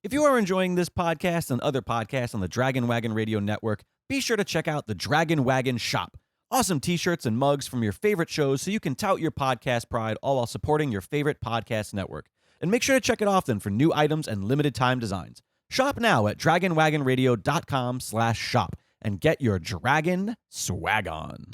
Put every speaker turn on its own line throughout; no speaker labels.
If you are enjoying this podcast and other podcasts on the Dragon Wagon Radio Network, be sure to check out the Dragon Wagon Shop. Awesome t-shirts and mugs from your favorite shows so you can tout your podcast pride all while supporting your favorite podcast network. And make sure to check it often for new items and limited time designs. Shop now at dragonwagonradio.com/shop and get your dragon swag on.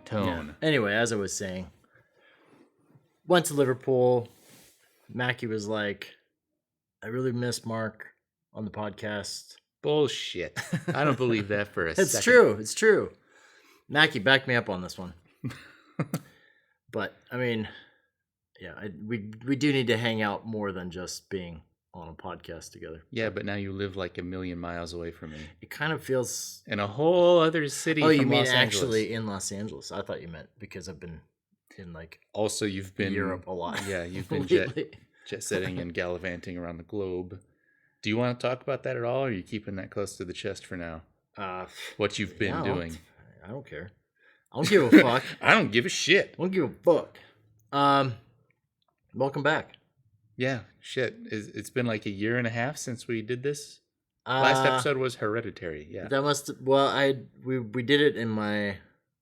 Tone. Yeah. Anyway, as I was saying, went to Liverpool. Mackie was like, I really miss Mark on the podcast.
Bullshit. I don't believe that for a second.
It's true. It's true. Mackie, back me up on this one. But, I mean, yeah, we do need to hang out more than just being on a podcast together.
Yeah, but now you live like 1,000,000 miles away from me.
It kind of feels...
In a whole other city
Oh,
from
you mean
Los Angeles.
actually in Los Angeles. I thought you meant because I've been in, like...
Also, you've been...
Europe a lot.
Yeah, you've been jet-setting and gallivanting around the globe. Do you want to talk about that at all, or are you keeping that close to the chest for now? What you've been doing.
I don't care. I don't give a fuck.
I don't give a shit.
I don't give a fuck. Welcome back.
Yeah, shit. It's been like 1.5 years since we did this. Last episode was Hereditary. Yeah,
that must. Well, we did it in my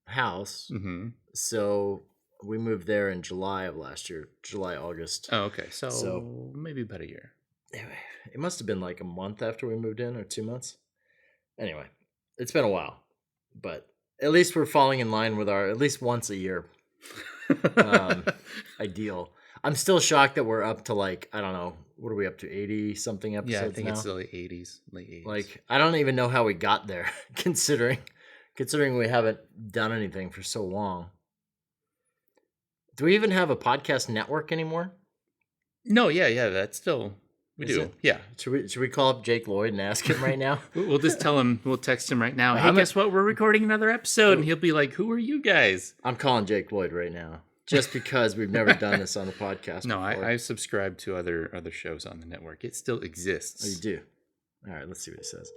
house.
Mm-hmm.
So we moved there in July of last year, August.
Oh, okay. So maybe about a year.
Anyway, it must have been like a month after we moved in, or 2 months. Anyway, it's been a while, but at least we're falling in line with our at least once a year ideal. I'm still shocked that we're up to like, I don't know, what are we up to, 80-something episodes now?
Yeah, I think it's the late 80s.
Like, I don't even know how we got there, considering we haven't done anything for so long. Do we even have a podcast network anymore?
No, yeah, that's still... We do, yeah.
Should we call up Jake Lloyd and ask him right now?
We'll just tell him, we'll text him right now. Hey, guess what? We're recording another episode. And he'll be like, who are you guys?
I'm calling Jake Lloyd right now. Just because we've never done this on the podcast
No,
before.
I subscribe to other shows on the network. It still exists.
Oh, you do? All right, let's see what he says.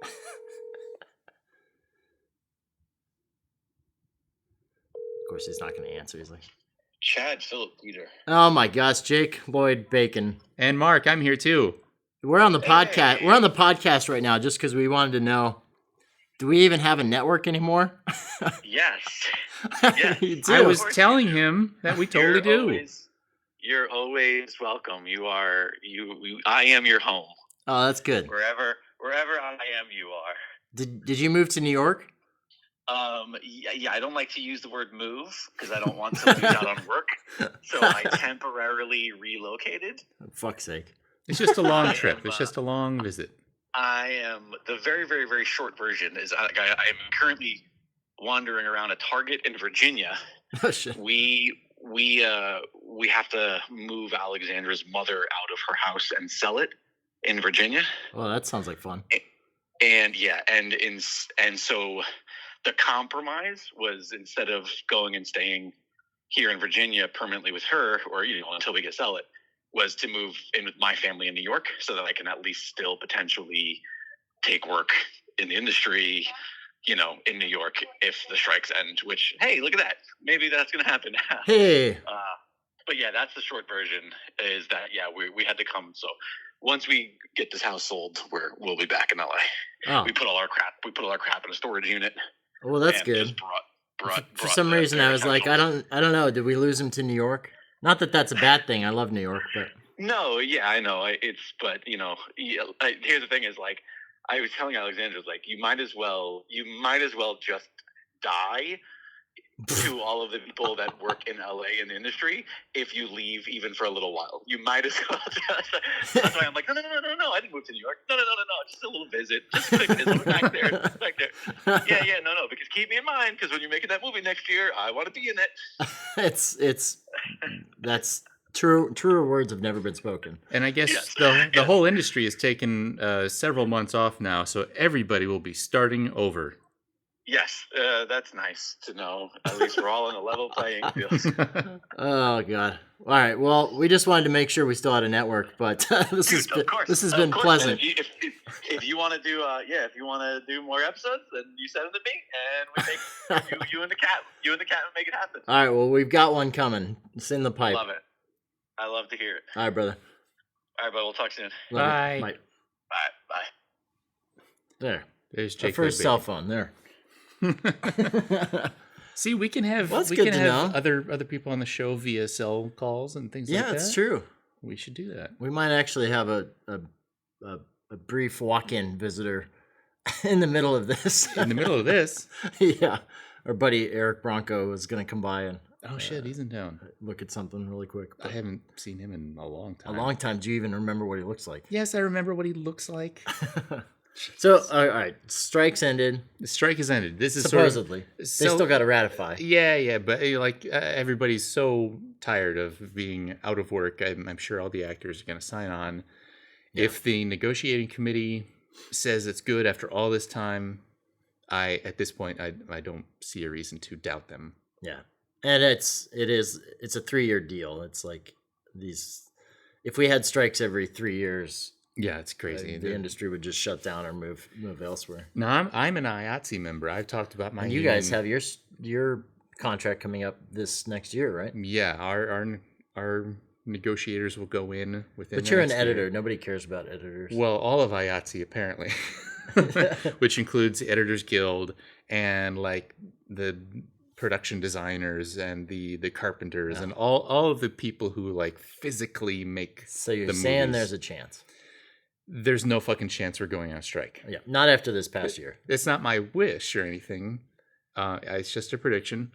Of course, he's not going to answer. He's like...
Chad Philip Peter.
Oh my gosh, Jake Lloyd Bacon.
And Mark, I'm here too.
We're on the podcast. We're on the podcast right now just because we wanted to know, do we even have a network anymore?
Yes. Yes.
You do.
I was telling him that we totally do.
You're always welcome. I am your home.
Oh, that's good.
Wherever I am, you are.
Did you move to New York?
Yeah, I don't like to use the word move because I don't want to lose out on work. So I temporarily relocated.
For fuck's sake.
It's just a long trip. It's just a long visit.
I am the very, very, very short version is I am currently wandering around a Target in Virginia.
Oh shit.
We have to move Alexandra's mother out of her house and sell it in Virginia.
Well, that sounds like fun.
And so the compromise was, instead of going and staying here in Virginia permanently with her, or until we sell it, was to move in with my family in New York so that I can at least still potentially take work in the industry, in New York if the strikes end, which, hey, look at that. Maybe that's going to happen.
Hey.
But yeah, that's the short version is that, yeah, we had to come. So once we get this house sold, we'll be back in LA.
Oh.
We put all our crap in a storage unit.
Well, that's good. For some reason, I was like, I don't know. Did we lose him to New York? Not that that's a bad thing. I love New York, but
no, yeah, I know. Here's the thing: is like I was telling Alexandra, like you might as well just die to all of the people that work in LA in the industry if you leave even for a little while. You might as well just... That's why I'm like, no, I didn't move to New York. No, just a little visit. Just a quick visit. Back there. Yeah, no, because keep me in mind, because when you're making that movie next year, I want to be in it.
that's Truer words have never been spoken.
And I guess
Yes.
the whole industry has taken several months off now, so everybody will be starting over.
Yes, that's nice to know. At least we're all on a level playing field.
Oh God! All right. Well, we just wanted to make sure we still had a network, but this has been pleasant.
Man. If you want to do if you want to do more episodes, then you send them to me, and we make you and the cat make it happen.
All right. Well, we've got one coming. It's in the pipe.
Love it. I love to hear it.
All right, brother.
All right, but we'll talk soon.
Bye.
Bye.
Bye.
There.
There's
The
Jake.
first cell phone. There.
See, we can have
Well, that's good to know.
other people on the show via cell calls and things like that.
Yeah, it's true.
We should do that.
We might actually have a brief walk-in visitor in the middle of this.
In the middle of this.
Yeah. Our buddy Eric Bronco is going to come by and
Oh shit, he's in town.
look at something really quick.
I haven't seen him in a long time.
A long time. Do you even remember what he looks like?
Yes, I remember what he looks like.
So, all right, strikes ended.
The strike has ended. This is
Supposedly. They still got to ratify.
Yeah, but everybody's so tired of being out of work. I'm sure all the actors are going to sign on. Yeah. If the negotiating committee says it's good after all this time, at this point I don't see a reason to doubt them.
Yeah, and it's a 3-year deal. It's like these. If we had strikes every 3 years.
Yeah, it's crazy.
The industry would just shut down or move elsewhere.
No, I'm an IATSE member. I've talked about my.
And you guys have your contract coming up this next year, right?
Yeah, our negotiators will go in within.
But you're an editor. Year. Nobody cares about editors.
Well, all of IATSE apparently, which includes the Editors Guild and like the production designers and the carpenters and all of the people who like physically make.
So you're saying movies. There's a chance.
There's no fucking chance we're going on strike.
Yeah, not after this past year.
It's not my wish or anything. It's just a prediction.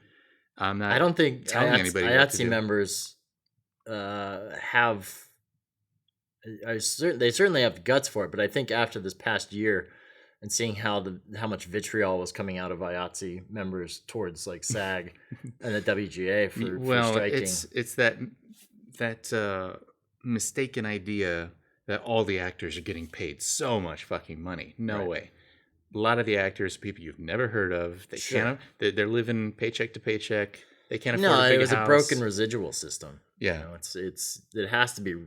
I'm not.
I don't think
telling anybody.
IATSE members have. They certainly have guts for it, but I think after this past year, and seeing how much vitriol was coming out of IATSE members towards like SAG and the WGA for striking.
It's that mistaken idea that all the actors are getting paid so much fucking money. No way. A lot of the actors, people you've never heard of, they're living paycheck to paycheck. They can't afford a big
it was
house.
A broken residual system.
Yeah.
It has to be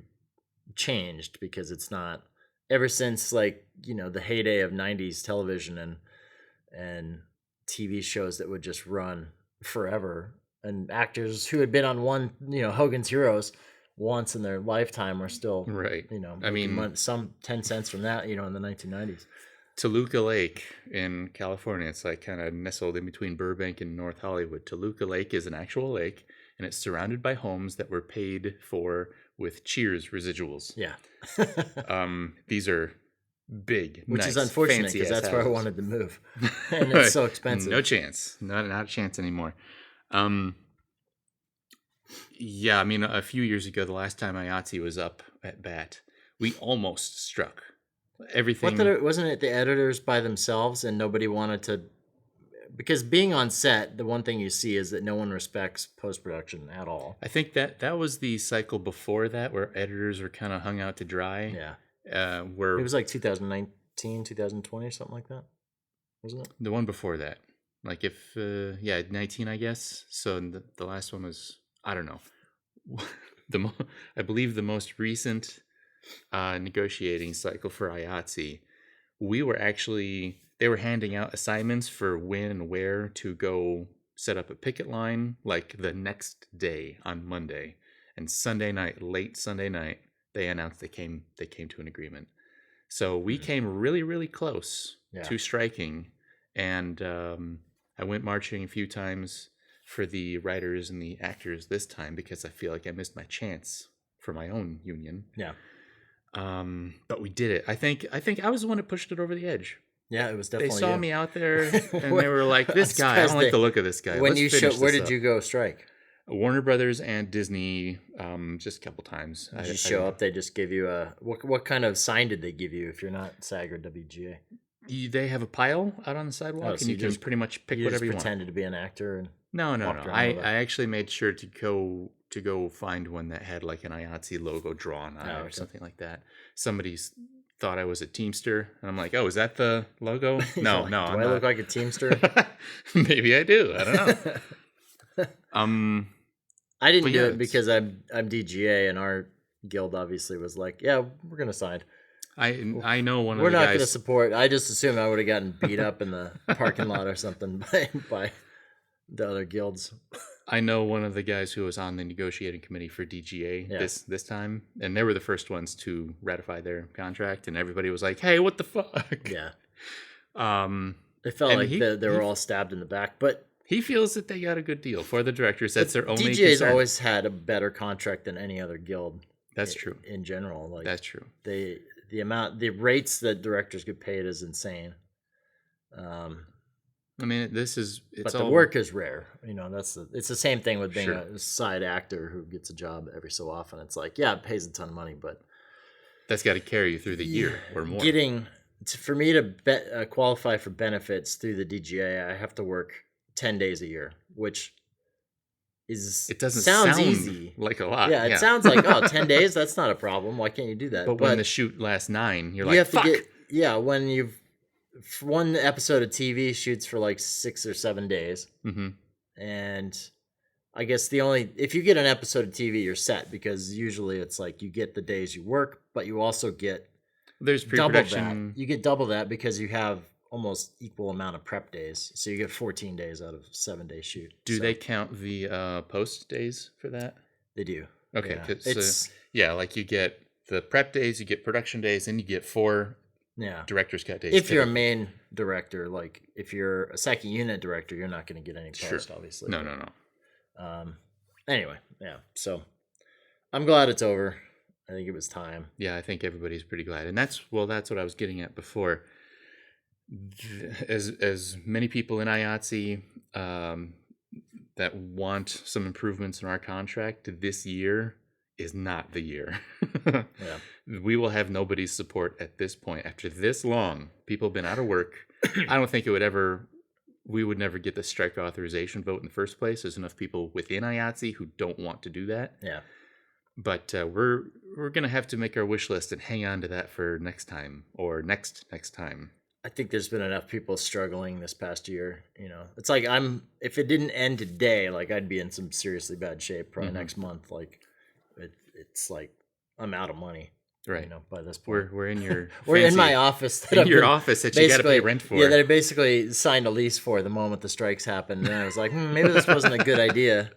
changed because it's not ever since like, the heyday of 90s television and TV shows that would just run forever and actors who had been on one, Hogan's Heroes once in their lifetime are still
right.
I mean, some 10 cents from that, in the 1990s.
Toluca Lake in California, it's like kind of nestled in between Burbank and North Hollywood. Toluca Lake is an actual lake, and it's surrounded by homes that were paid for with Cheers residuals.
Yeah.
These are big,
which
nice,
is unfortunate because that's where I wanted to move, and it's so expensive.
No chance, not a chance anymore. Yeah, I mean, a few years ago, the last time IATSE was up at bat, we almost struck. Everything.
Wasn't it the editors by themselves and nobody wanted to? Because being on set, the one thing you see is that no one respects post-production at all.
I think that was the cycle before that where editors were kind of hung out to dry.
Yeah. Where it was like 2019, 2020, something like that, wasn't it?
The one before that. Like 19, I guess. So the last one was, I don't know. I believe the most recent negotiating cycle for IATSE, they were handing out assignments for when and where to go set up a picket line like the next day on Monday. And Sunday night, late Sunday night, they announced they came to an agreement. So we came really, really close to striking. And I went marching a few times for the writers and the actors this time because I feel like I missed my chance for my own union.
Yeah.
But we did it. I think I was the one that pushed it over the edge.
Yeah, it was definitely.
They saw me out there and they were like, "This guy, I don't like the look of this guy."
When where did you go strike?
Warner Brothers and Disney, just a couple times.
Did you show up? They just give you what kind of sign did they give you if you're not SAG or WGA?
They have a pile out on the sidewalk, and you can pretty much pick whatever you want.
Pretended to be an actor and
no. I actually made sure to go to go find one that had like an IATSE logo drawn on it or something like that. Somebody's thought I was a Teamster, and I'm like, oh, is that the logo? No,
Like,
no,
do
I'm
I
not.
look like a Teamster?
Maybe I do. I don't know.
I didn't
But
do
yeah,
it because I'm DGA, and our guild obviously was like, yeah, we're gonna sign.
I know one of
We're
the
not
guys.
gonna support. I just assumed I would have gotten beat up in the parking lot or something by the other guilds.
I know one of the guys who was on the negotiating committee for DGA this time, and they were the first ones to ratify their contract, and everybody was like, "Hey, what the fuck?"
Yeah,
Um,
it felt
And
like
he-
they were
he-
all stabbed in the back. But
he feels that they got a good deal for the directors. That's their only
DGA's
concern.
always had a better contract than any other guild.
That's true.
In general. Like
That's true.
the rates that directors get paid is insane.
I mean, it's
But the
all
work is rare. It's the same thing with being
Sure.
a side actor who gets a job every so often. It's like, yeah, it pays a ton of money, but
that's got to carry you through the year or more.
For me to qualify for benefits through the DGA, I have to work 10 days a year, which
It doesn't
sounds
sound
easy.
like a lot.
Yeah, it sounds like 10 days. That's not a problem. Why can't you do that?
But when the shoot lasts 9, you're
you
like,
have
fuck.
to when one episode of TV shoots for like 6 or 7 days,
Mm-hmm.
and I guess if you get an episode of TV, you're set, because usually it's like you get the days you work, but you also get
There's
double
pre-production.
that. You get double that because you have almost equal amount of prep days, so you get 14 days out of 7-day shoot.
Do they count the post days for that?
They do.
Okay,
Yeah.
'cause,
It's
like you get the prep days, you get production days, and you get 4
yeah.
director's cut days.
If you're a
typically.
main director, like if you're a second unit director, you're not going to get any post,
Sure.
obviously.
No.
Anyway, yeah. So I'm glad it's over. I think it was time.
Yeah, I think everybody's pretty glad, and that's what I was getting at before. As many people in IATSE that want some improvements in our contract, this year is not the year.
Yeah.
We will have nobody's support at this point. After this long, people have been out of work. I don't think we would never get the strike authorization vote in the first place. There's enough people within IATSE who don't want to do that.
Yeah.
But we're gonna have to make our wish list and hang on to that for next time or next time.
I think there's been enough people struggling this past year. It's like if it didn't end today, like I'd be in some seriously bad shape probably next month. Like it's like I'm out of money.
Right.
By this point.
We're in your
We're in
fancy-
my office.
office that you got to pay rent for.
Yeah, that I basically signed a lease for the moment the strikes happened, and I was like, maybe this wasn't a good idea,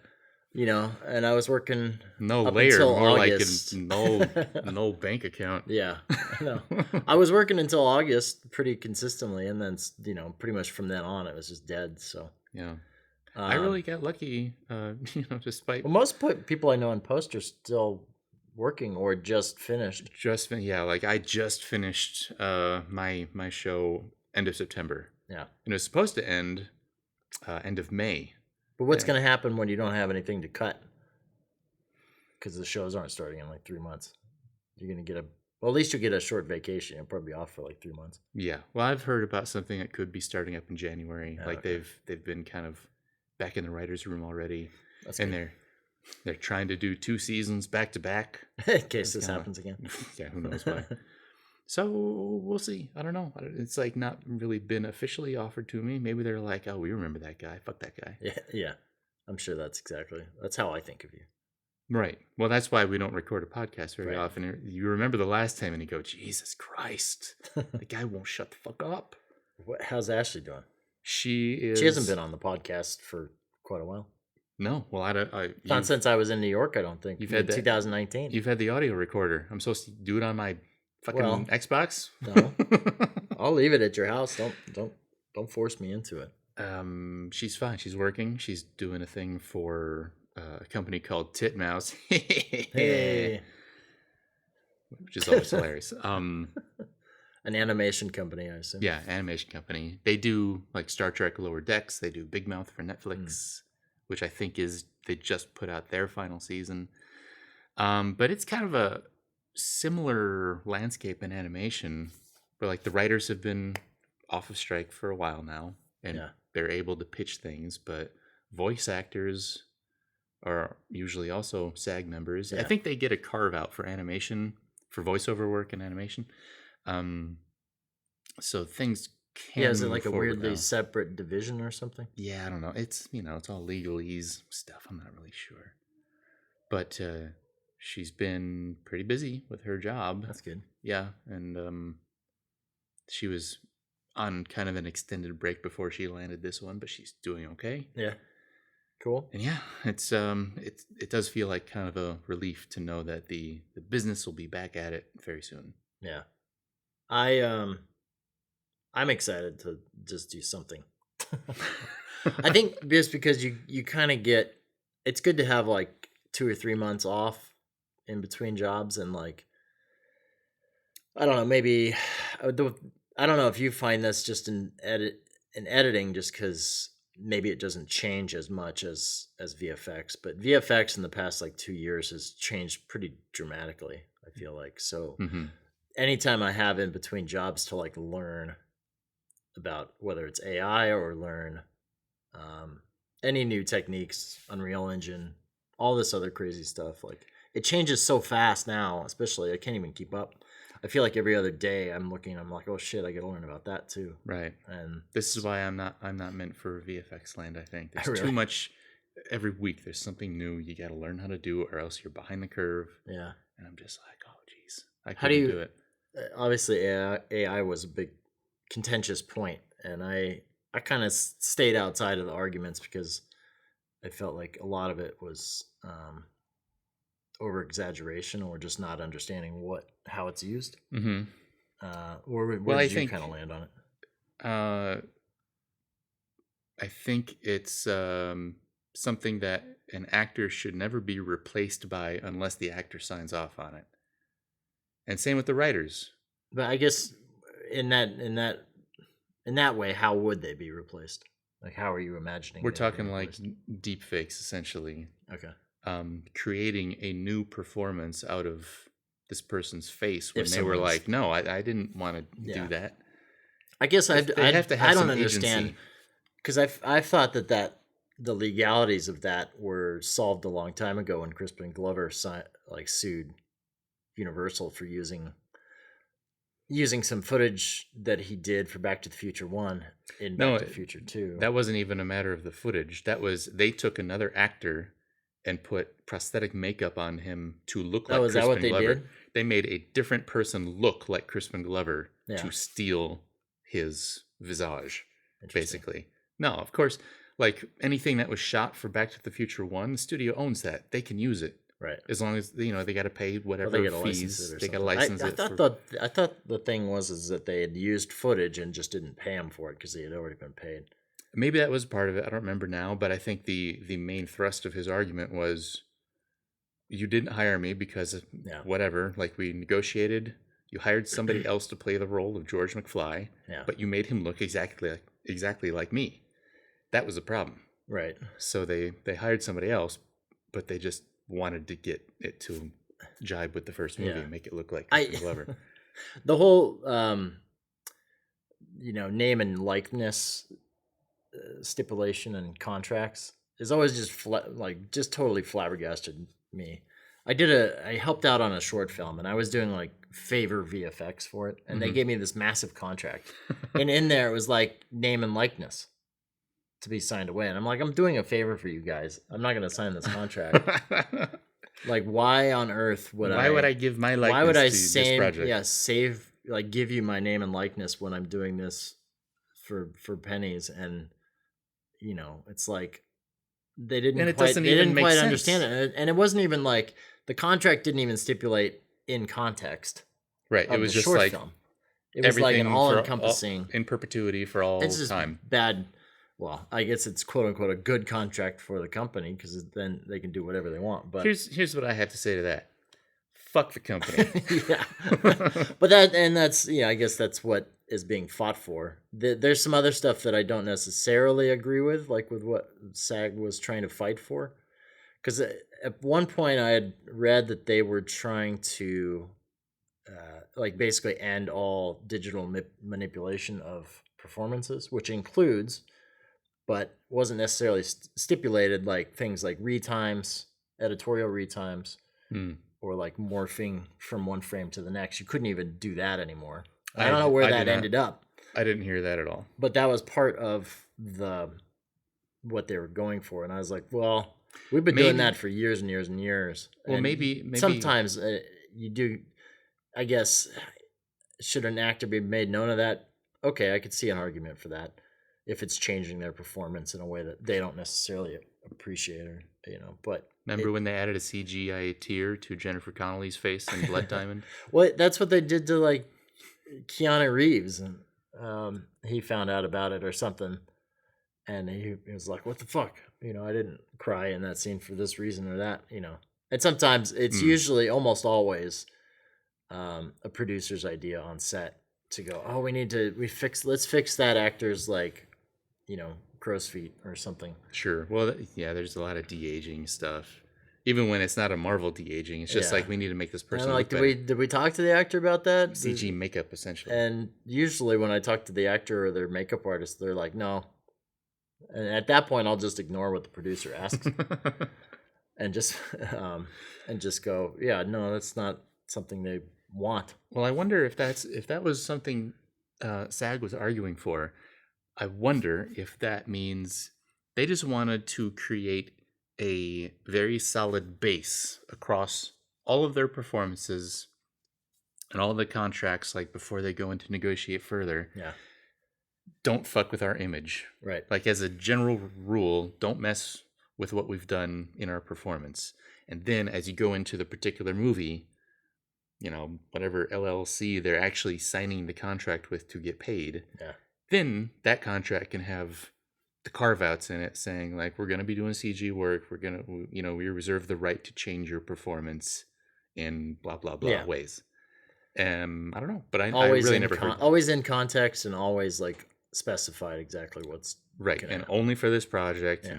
And I was working
no
up
layer,
until
more
August.
like no bank account.
Yeah, I know. I was working until August pretty consistently, and then pretty much from then on, it was just dead. So
Yeah, I really got lucky. Despite
most people I know in post are still working or just finished.
like I just finished my show end of September.
Yeah,
and it was supposed to end end of May.
But what's going to happen when you don't have anything to cut? Because the shows aren't starting in like 3 months. You're going to get at least you'll get a short vacation. You'll probably be off for like 3 months.
Yeah, well, I've heard about something that could be starting up in January.
Oh,
like
okay.
they've been kind of back in the writers' room already,
That's
and
good.
they're trying to do 2 seasons back to back.
In case
That's
this
kinda-
happens again.
Yeah, who knows why. So we'll see. I don't know. It's like not really been officially offered to me. Maybe they're like, oh, we remember that guy. Fuck that guy.
Yeah. I'm sure that's how I think of you.
Right. Well, that's why we don't record a podcast very
Right.
often. You remember the last time and you go, Jesus Christ, the guy won't shut the fuck up.
How's Ashley doing?
She
She hasn't been on the podcast for quite a while.
No. Well,
Not since I was in New York, I don't think.
You've
In
had that-
2019.
You've had the audio recorder. I'm supposed to do it on my fucking
Well,
Xbox.
no. I'll leave it at your house. Don't force me into it.
She's fine. She's working. She's doing a thing for a company called Titmouse,
Hey,
which is always hilarious.
an animation company, I assume.
Yeah, animation company. They do like Star Trek Lower Decks. They do Big Mouth for Netflix, which I think they just put out their final season. But it's kind of a similar landscape in animation, where like the writers have been off of strike for a while now, and
Yeah.
they're able to pitch things, but voice actors are usually also SAG members. I
Yeah.
think they get a carve out for animation, for voiceover work and animation. So things can
Yeah, is it
move
like a
forward
weirdly
now.
separate division or something?
Yeah, I don't know. It's it's all legalese stuff. I'm not really sure, but she's been pretty busy with her job.
That's good.
Yeah, and she was on kind of an extended break before she landed this one, but she's doing okay.
Yeah. Cool.
And yeah, it does feel like kind of a relief to know that the business will be back at it very soon.
Yeah. I'm excited to just do something. I think just because you kind of get, it's good to have like 2 or 3 months off in between jobs, and like, I don't know, maybe I don't know if you find this just in editing, just because maybe it doesn't change as much as VFX, but VFX in the past like 2 years has changed pretty dramatically, I feel like. So
Mm-hmm.
anytime I have in between jobs to like learn about whether it's AI or learn any new techniques, Unreal Engine, all this other crazy stuff, like it changes so fast now, especially I can't even keep up. I feel like every other day I'm like, oh shit, I got to learn about that too.
Right.
And
This is why I'm not meant for VFX land. I think there's
Really?
too much. Every week there's something new you got to learn how to do, or else you're behind the curve.
yeah,
And I'm just like, oh geez, I
How do
couldn't
you-
do it.
obviously AI was a big contentious point, and I kind of stayed outside of the arguments because I felt like a lot of it was over exaggeration or just not understanding how it's used.
Mm-hmm.
Where
Well, I
did you
think-
kind of land on it?
I think it's something that an actor should never be replaced by unless the actor signs off on it. And same with the writers.
But I guess in that way, how would they be replaced? Like, how are you imagining?
We're
they'd be
talking like
replaced?
deep fakes, essentially.
Okay.
Creating a new performance out of this person's face when
If
they were
someone's-
like, no, I didn't want to
Yeah.
do that.
I guess
They have to have
I don't
some
understand,
agency.
because I've thought that the legalities of that were solved a long time ago when Crispin Glover sued Universal for using some footage that he did for Back to the Future 1 in
No,
Back to the Future 2.
That wasn't even a matter of the footage. That was, they took another actor and put prosthetic makeup on him to look like
is
Crispin
that what they
Glover.
did?
They made a different person look like Crispin Glover
Yeah.
to steal his visage,
Interesting.
basically. No, of course, like anything that was shot for Back to the Future 1, the studio owns that. They can use it.
Right.
As long as, they got to pay whatever
They gotta license
fees.
it or
They got to
something.
license
I
it.
thought I thought the thing was that they had used footage and just didn't pay him for it because he had already been paid.
Maybe that was part of it. I don't remember now, but I think the main thrust of his argument was, you didn't hire me because of
Yeah.
whatever. Like, we negotiated. You hired somebody else to play the role of George McFly,
Yeah.
but you made him look exactly like me. That was a problem.
Right.
So they hired somebody else, but they just wanted to get it to jibe with the first movie
Yeah.
and make it look like
I-
Crispin Glover.
The whole name and likeness stipulation and contracts is always just just totally flabbergasted me. I helped out on a short film, and I was doing like favor VFX for it, and they
Mhm.
gave me this massive contract, and in there it was like name and likeness to be signed away, and I'm like, I'm doing a favor for you guys. I'm not going to sign this contract. Like, why on earth would
Why would I give my likeness
why would I
to this project?
save, like, give you my name and likeness when I'm doing this for pennies? And it's like they didn't
And it
quite,
doesn't
they
even
didn't
make
quite
sense.
understand it, and it wasn't even like the contract didn't even stipulate in context
Right.
of
It was
the
just
short
like
film. It was like an
everything
all-encompassing.
in perpetuity for all
It's just
time.
bad. Well, I guess it's quote unquote a good contract for the company because then they can do whatever they want. But
Here's what I have to say to that. Fuck the company.
yeah, but that's I guess that's what is being fought for. There's some other stuff that I don't necessarily agree with, like with what SAG was trying to fight for. Because at one point I had read that they were trying to like basically end all digital manipulation of performances, which includes but wasn't necessarily stipulated, like things like retimes, editorial retimes, or like morphing from one frame to the next. You couldn't even do that anymore. I don't know where that ended up.
I didn't hear that at all.
But that was part of what they were going for, and I was like, well, we've been doing that for years and years and years.
Well,
and
maybe
sometimes you do. I guess, should an actor be made known of that? Okay, I could see an argument for that if it's changing their performance in a way that they don't necessarily appreciate, or But
remember when they added a CGI tear to Jennifer Connelly's face in Blood Diamond?
Well, that's what they did to like Keanu Reeves, and he found out about it or something, and he was like, "What the fuck?" I didn't cry in that scene for this reason or that. And sometimes it's usually, almost always, a producer's idea on set to go, oh, let's fix that actor's crow's feet or something.
Sure. Well, yeah, there's a lot of de-aging stuff. Even when it's not a Marvel de-aging, it's just like, we need to make this person look better.
Did we talk to the actor about that?
CG makeup, essentially.
And usually when I talk to the actor or their makeup artist, they're like, no. And at that point, I'll just ignore what the producer asks and just go, yeah, no, that's not something they want.
Well, I wonder if that was something SAG was arguing for. I wonder if that means they just wanted to create a very solid base across all of their performances and all of the contracts, like before they go into negotiate further.
Yeah.
Don't fuck with our image.
Right.
Like, as a general rule, don't mess with what we've done in our performance. And then as you go into the particular movie, whatever LLC they're actually signing the contract with to get paid, then that contract can have the carve-outs in it saying, like, we're going to be doing CG work. We're going to, we reserve the right to change your performance in blah, blah, blah ways. I don't know, but I really never heard that.
Always in context and always specified exactly what's
right, and only for this project,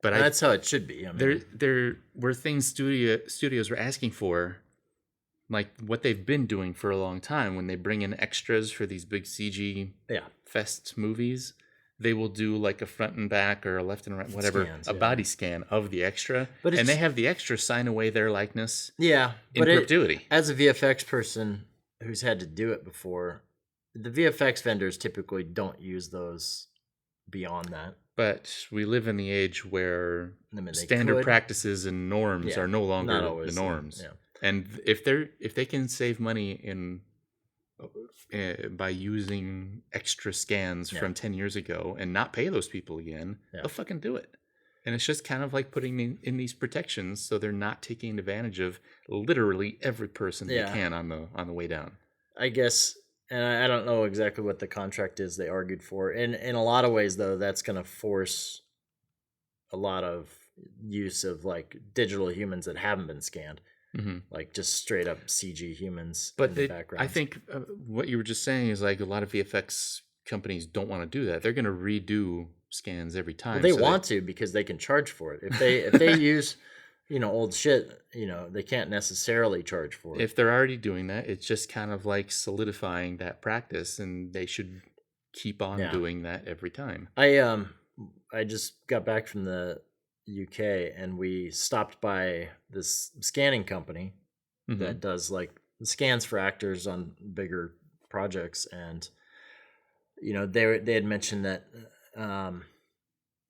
but
that's how it should be. I mean,
there were things studios were asking for, like what they've been doing for a long time. When they bring in extras for these big CG fest movies, they will do like a front and back or a left and right, whatever, body scan of the extra, and they have the extra sign away their likeness.
Yeah,
in perpetuity.
As a VFX person who's had to do it before, the VFX vendors typically don't use those beyond that.
But we live in the age where standard practices and norms are no longer the norms. And if they can save money in by using extra scans from 10 years ago and not pay those people again, they'll fucking do it. And it's just kind of like putting in these protections so they're not taking advantage of literally every person they can on the way down.
I guess, and I don't know exactly what the contract is they argued for. In a lot of ways, though, that's going to force a lot of use of like digital humans that haven't been scanned. Mm-hmm. Like just straight up CG humans in the background.
I think what you were just saying is like a lot of VFX companies don't want to do that. They're going to redo scans every time.
Well, they want to because they can charge for it. If they use old shit, they can't necessarily charge for it.
If they're already doing that, it's just kind of like solidifying that practice, and they should keep on doing that every time.
I just got back from the UK and we stopped by this scanning company that does like scans for actors on bigger projects, and they had mentioned that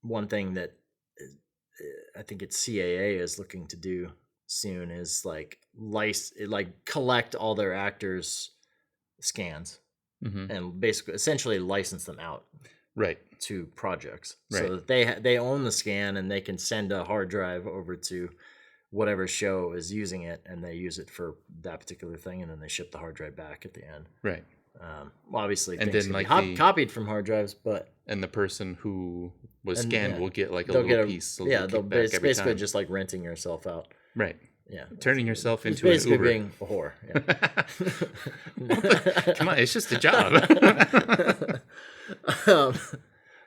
one thing that I think it's CAA is looking to do soon is like collect all their actors' scans and basically essentially license them out to projects, so that they own the scan and they can send a hard drive over to whatever show is using it, and they use it for that particular thing, and then they ship the hard drive back at the end.
Right.
Obviously, and things can be copied from hard drives,
and the person who was scanned will get like a little piece.
They'll basically just like renting yourself out.
Right.
Yeah.
Turning yourself into
basically
an Uber.
Being a whore. Yeah.
Come on, it's just a job.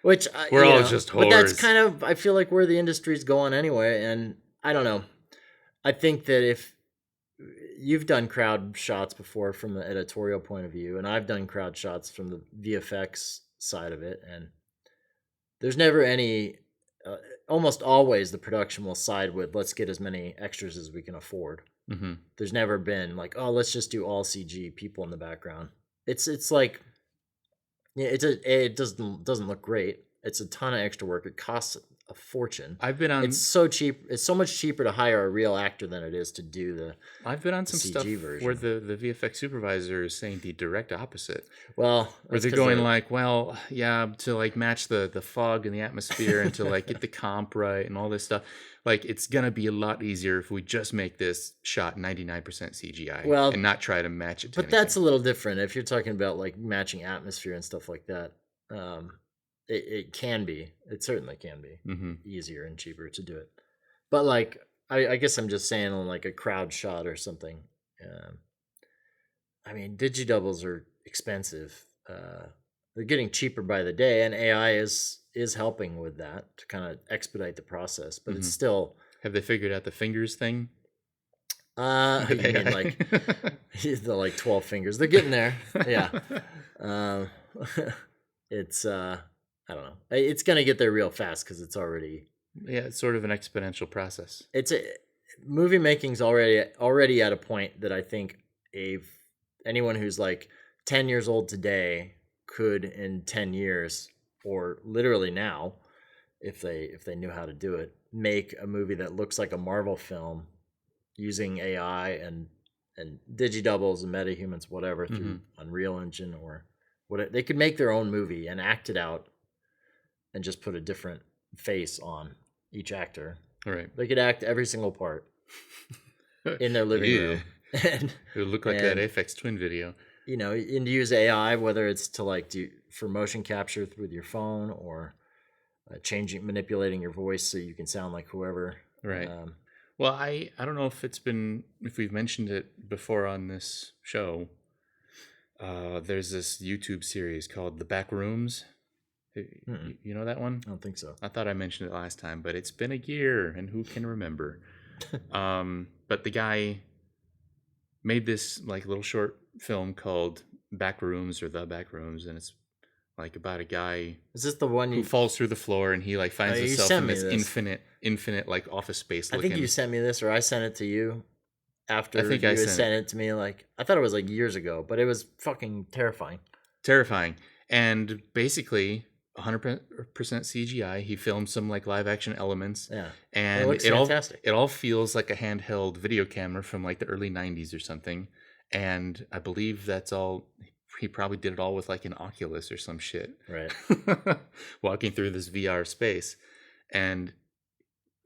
Which
we're all just whores.
But that's kind of, I feel like where the industry's going anyway, and I don't know. I think that if you've done crowd shots before from the editorial point of view, and I've done crowd shots from the VFX side of it, and there's never any. Almost always, the production will side with let's get as many extras as we can afford.
Mm-hmm.
There's never been like, oh, let's just do all CG people in the background. It's like, yeah, it doesn't look great. It's a ton of extra work. It costs a fortune.
I've been on.
It's so cheap. It's so much cheaper to hire a real actor than it is to do the.
I've been on some
CG
stuff
version.
where the VFX supervisor is saying the direct opposite.
Well,
Where they're going like, well, yeah, to like match the fog and the atmosphere and to like get the comp right and all this stuff. Like, it's gonna be a lot easier if we just make this shot 99% CGI,
well,
and not try to match it. To
but
anything.
that's a little different if you're talking about like matching atmosphere and stuff like that. It can be. It certainly can be easier and cheaper to do it. But like, I guess I'm just saying on like a crowd shot or something. I mean, digidoubles are expensive. They're getting cheaper by the day, and AI is helping with that to kind of expedite the process. But it's still.
Have they figured out the fingers thing?
You mean like the like 12 fingers? They're getting there. Yeah. It's I don't know. It's gonna get there real fast because it's already.
Yeah, it's sort of an exponential process.
Movie making's already at a point that I think anyone who's like 10 years old today could in 10 years or literally now, if they knew how to do it, make a movie that looks like a Marvel film using AI and digidoubles and metahumans, whatever, through Unreal Engine or what. They could make their own movie and act it out and just put a different face on each actor.
Right.
They could act every single part in their living room. And,
it would look like that Aphex Twin video.
You know, and use AI, whether it's to like do for motion capture with your phone or manipulating your voice so you can sound like whoever.
Right. Well, I don't know if we've mentioned it before on this show. There's this YouTube series called The Back Rooms. You know that one?
I don't think so.
I thought I mentioned it last time, but it's been a year, and who can remember? But the guy made this like little short film called Back Rooms or The Back Rooms, and it's like about a guy.
Is this the one
who falls through the floor and he like finds himself in this infinite like office space?
I think you sent me this, or I sent it to you after
I think
you
I
had sent
it
it to me. Like I thought it was like years ago, but it was fucking terrifying.
Terrifying, and basically 100% CGI. He filmed some like live action elements.
Yeah,
and
it looks fantastic.
It all feels like a handheld video camera from like the early 90s or something. And I believe that's all. He probably did it all with like an Oculus or some shit.
Right.
Walking through this VR space. And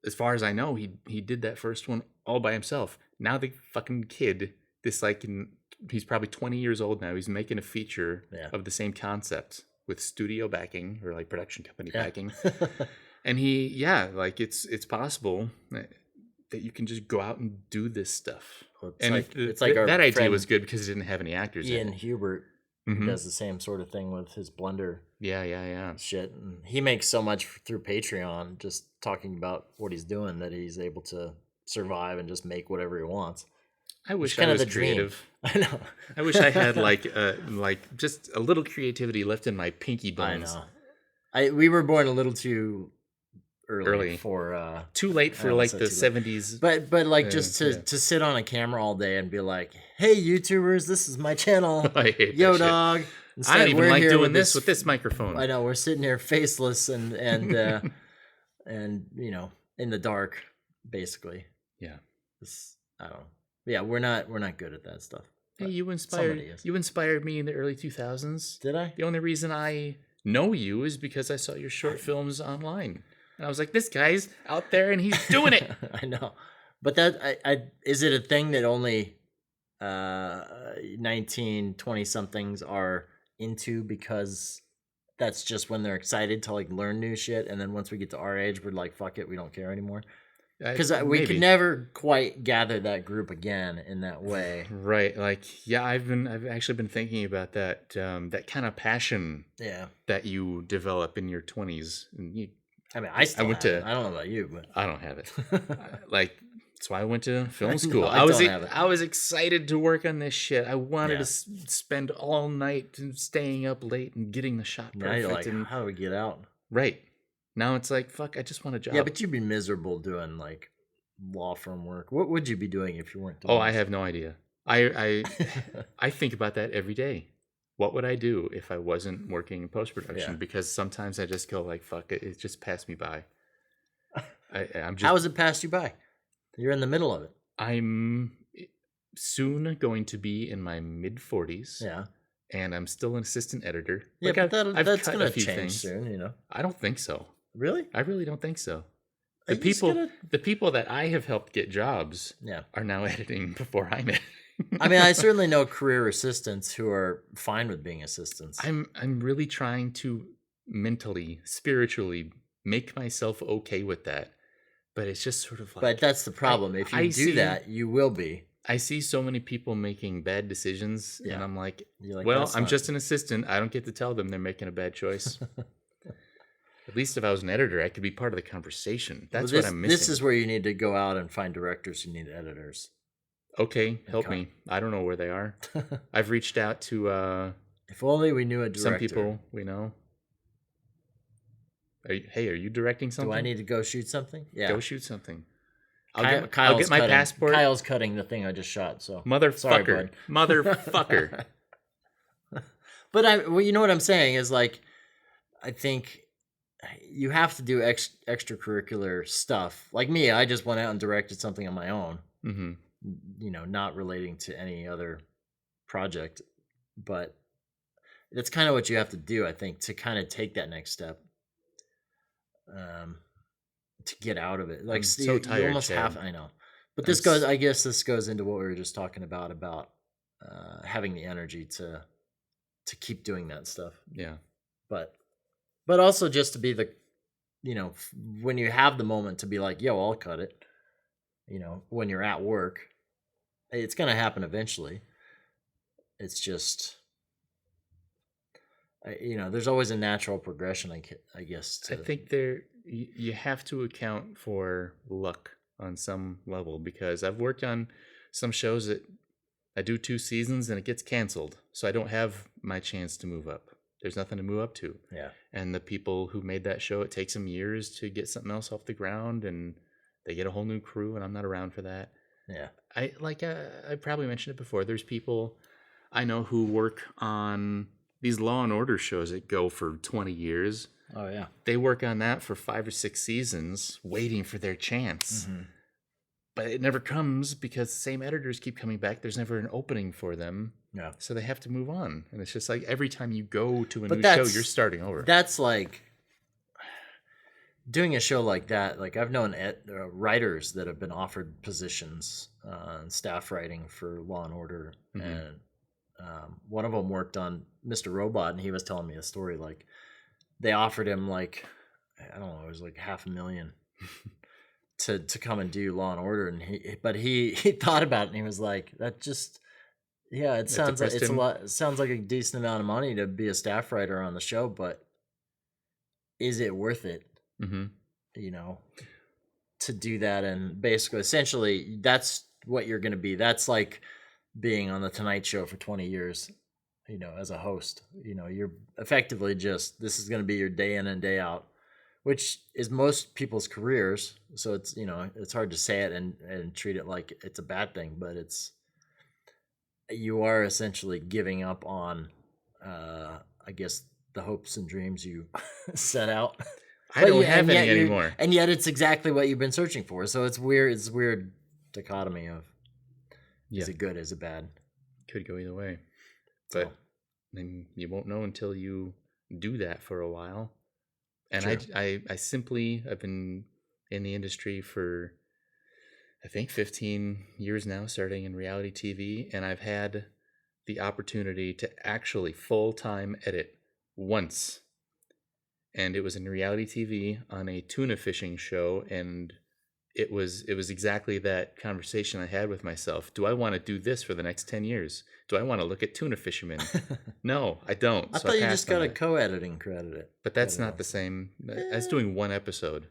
as far as I know, he did that first one all by himself. Now the fucking kid, he's probably 20 years old now. He's making a feature of the same concept with studio backing or like production company backing. And it's possible that you can just go out and do this stuff.
Well,
it's like that idea was good because it didn't have any actors
Ian
in it.
Hubert does the same sort of thing with his Blender shit. And he makes so much through Patreon just talking about what he's doing that he's able to survive and just make whatever he wants.
I wish I was creative.
I know.
I wish I had like just a little creativity left in my pinky bones.
I know. We were born a little too early for
too late for like the 70s.
But like just to sit on a camera all day and be like, "Hey YouTubers, this is my channel."
I hate
Yo
that
dog.
shit.
Instead,
I don't even like doing
this
with this microphone.
I know, we're sitting here faceless and and you know, in the dark basically.
Yeah.
I don't know. Yeah, we're not good at that stuff.
Hey, you inspired me in the early 2000s.
Did I?
The only reason I know you is because I saw your short films online. And I was like, this guy's out there and he's doing it.
I know. But that is it a thing that only 19, 20 somethings are into because that's just when they're excited to like learn new shit, and then once we get to our age we're like, fuck it, we don't care anymore? Because we could never quite gather that group again in that way.
Right. Like, yeah, I've actually been thinking about that that kind of passion that you develop in your 20s. And
I still have it. I don't know about you, but
I don't have it. That's why I went to film school. I was excited to work on this shit. I wanted to spend all night and staying up late and getting the shot perfect.
Now you're like, how do we get out?
Right. Now it's like, fuck, I just want a job.
Yeah, but you'd be miserable doing like law firm work. What would you be doing if you weren't doing
I
this?
have no idea. I think about that every day. What would I do if I wasn't working in post-production?
Yeah.
Because sometimes I just go like, fuck it, it just passed me by. I'm just
How has it passed you by? You're in the middle of it.
I'm soon going to be in my mid-40s.
Yeah.
And I'm still an assistant editor.
Yeah,
Like,
but
I've
that's
cut
going
a
to
few
change
things.
soon, you know.
I don't think so.
Really?
I really don't think so.
Are
The
you just
the people that I have helped get jobs
Yeah.
are now editing before I'm editing.
I mean, I certainly know career assistants who are fine with being assistants.
I'm really trying to mentally, spiritually make myself okay with that. But it's just sort of like,
but that's the problem. If you
I
do
see-
that, you will be.
I see so many people making bad decisions,
Yeah.
and I'm like,
You're like,
well,
that's
I'm
not-
just an assistant. I don't get to tell them they're making a bad choice. At least if I was an editor, I could be part of the conversation. That's
Well,
what I'm missing.
This is where you need to go out and find directors who need editors.
Okay, help
Okay.
me. I don't know where they are. I've reached out to
If only we knew a director.
some people we know. Hey, are you directing something?
Do I need to go shoot something? Yeah.
Go shoot something?
Kyle's
I'll get my
cutting.
passport.
Kyle's cutting the thing I just shot. So
Motherfucker.
Sorry, bud.
Motherfucker.
But well, you know what I'm saying is like, I think you have to do extracurricular stuff. Like me, I just went out and directed something on my own.
hmm
You know, not relating to any other project, but that's kind of what you have to do, I think, to kind of take that next step. To get out of it, like
I'm so
you
tired,
almost
Chad.
have. I know, but
I'm
this goes. I guess this goes into what we were just talking about having the energy to keep doing that stuff.
Yeah.
But also just to be the, you know, when you have the moment to be like, yo, I'll cut it. You know, when you're at work, it's gonna happen eventually. It's just, you know, there's always a natural progression. I guess.
I think you have to account for luck on some level, because I've worked on some shows that I do 2 seasons and it gets canceled. So I don't have my chance to move up. There's nothing to move up to.
Yeah.
And the people who made that show, it takes them years to get something else off the ground, and they get a whole new crew, and I'm not around for that.
Yeah.
I probably mentioned it before. There's people I know who work on these Law and Order shows that go for 20 years.
Oh yeah.
They work on that for 5 or 6 seasons, waiting for their chance.
Mm-hmm.
But it never comes because the same editors keep coming back. There's never an opening for them.
Yeah.
So they have to move on. And it's just like every time you go to a
But
new show,
that's-
you're starting over.
That's like doing a show like that. Like I've known writers that have been offered positions, staff writing for Law and Order,
Mhm.
and one of them worked on Mr. Robot, and he was telling me a story. Like they offered him like, I don't know, it was like $500,000 to come and do Law and Order, and he thought about it and he was like, that just. Yeah, it sounds like
depressed
it's a
him.
lot. It sounds like a decent amount of money to be a staff writer on the show, but is it worth it?
Mm-hmm.
You know, to do that, and basically, essentially, that's what you're going to be. That's like being on the Tonight Show for 20 years. You know, as a host, you know, you're effectively just this is going to be your day in and day out, which is most people's careers. So it's, you know, it's hard to say it and treat it like it's a bad thing, but you are essentially giving up on, I guess, the hopes and dreams you set out.
I don't
But
have
and yet
any
you're-
anymore.
And yet it's exactly what you've been searching for. So it's weird. It's a weird dichotomy of is it good, is it bad?
Could go either way. But
So,
then you won't know until you do that for a while. And
Sure.
I've been in the industry for, I think, 15 years now, starting in reality TV, and I've had the opportunity to actually full-time edit once. And it was in reality TV on a tuna fishing show, and it was exactly that conversation I had with myself. Do I want to do this for the next 10 years? Do I want to look at tuna fishermen? No, I don't.
I
So
thought you
passed
just
on
got a
that.
co-editing credit.
But that's
I don't
not
know.
the same. I was doing one episode.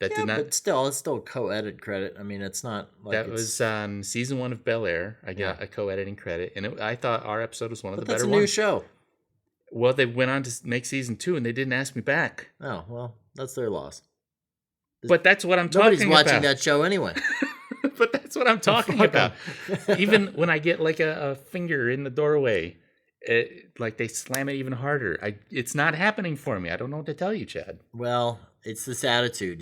That
Yeah,
did not.
but still, it's still co-edit credit. I mean, it's not like
That
it's,
was on season 1 of Bel Air. I got
Yeah.
a co-editing credit, and I thought our episode was one of
but
the
that's
better
a new
ones.
show.
Well, they went on to make season 2, and they didn't ask me back.
Oh well, That's their loss.
But that's what I'm
Nobody's
talking
watching
about.
that show anyway.
But that's what I'm talking
Fuck
about.
'em.
Even when I get like a finger in the doorway, like they slam it even harder. It's not happening for me. I don't know what to tell you, Chad.
Well, it's this attitude.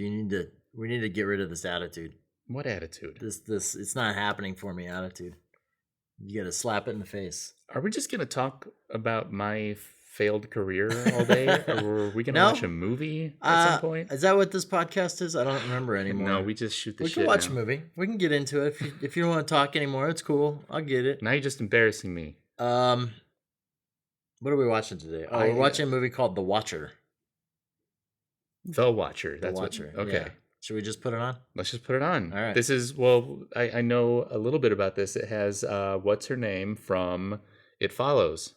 We need to get rid of this attitude.
What attitude?
This it's not happening for me attitude. You got to slap it in the face.
Are we just gonna talk about my failed career all day, or are we gonna
No.
watch a movie at some point?
Is that what this podcast is? I don't remember anymore.
No, we just shoot the
We
shit.
can watch
now.
a movie. We can get into it. If you don't want to talk anymore, it's cool. I'll get it.
Now you're just embarrassing me.
What are we watching today? Oh, we're watching a movie called The Watcher.
The Watcher.
The
That's
Watcher.
okay.
Yeah. Should we just put it on?
Let's just put it on.
All right.
This is, I know a little bit about this. It has, what's her name from It Follows?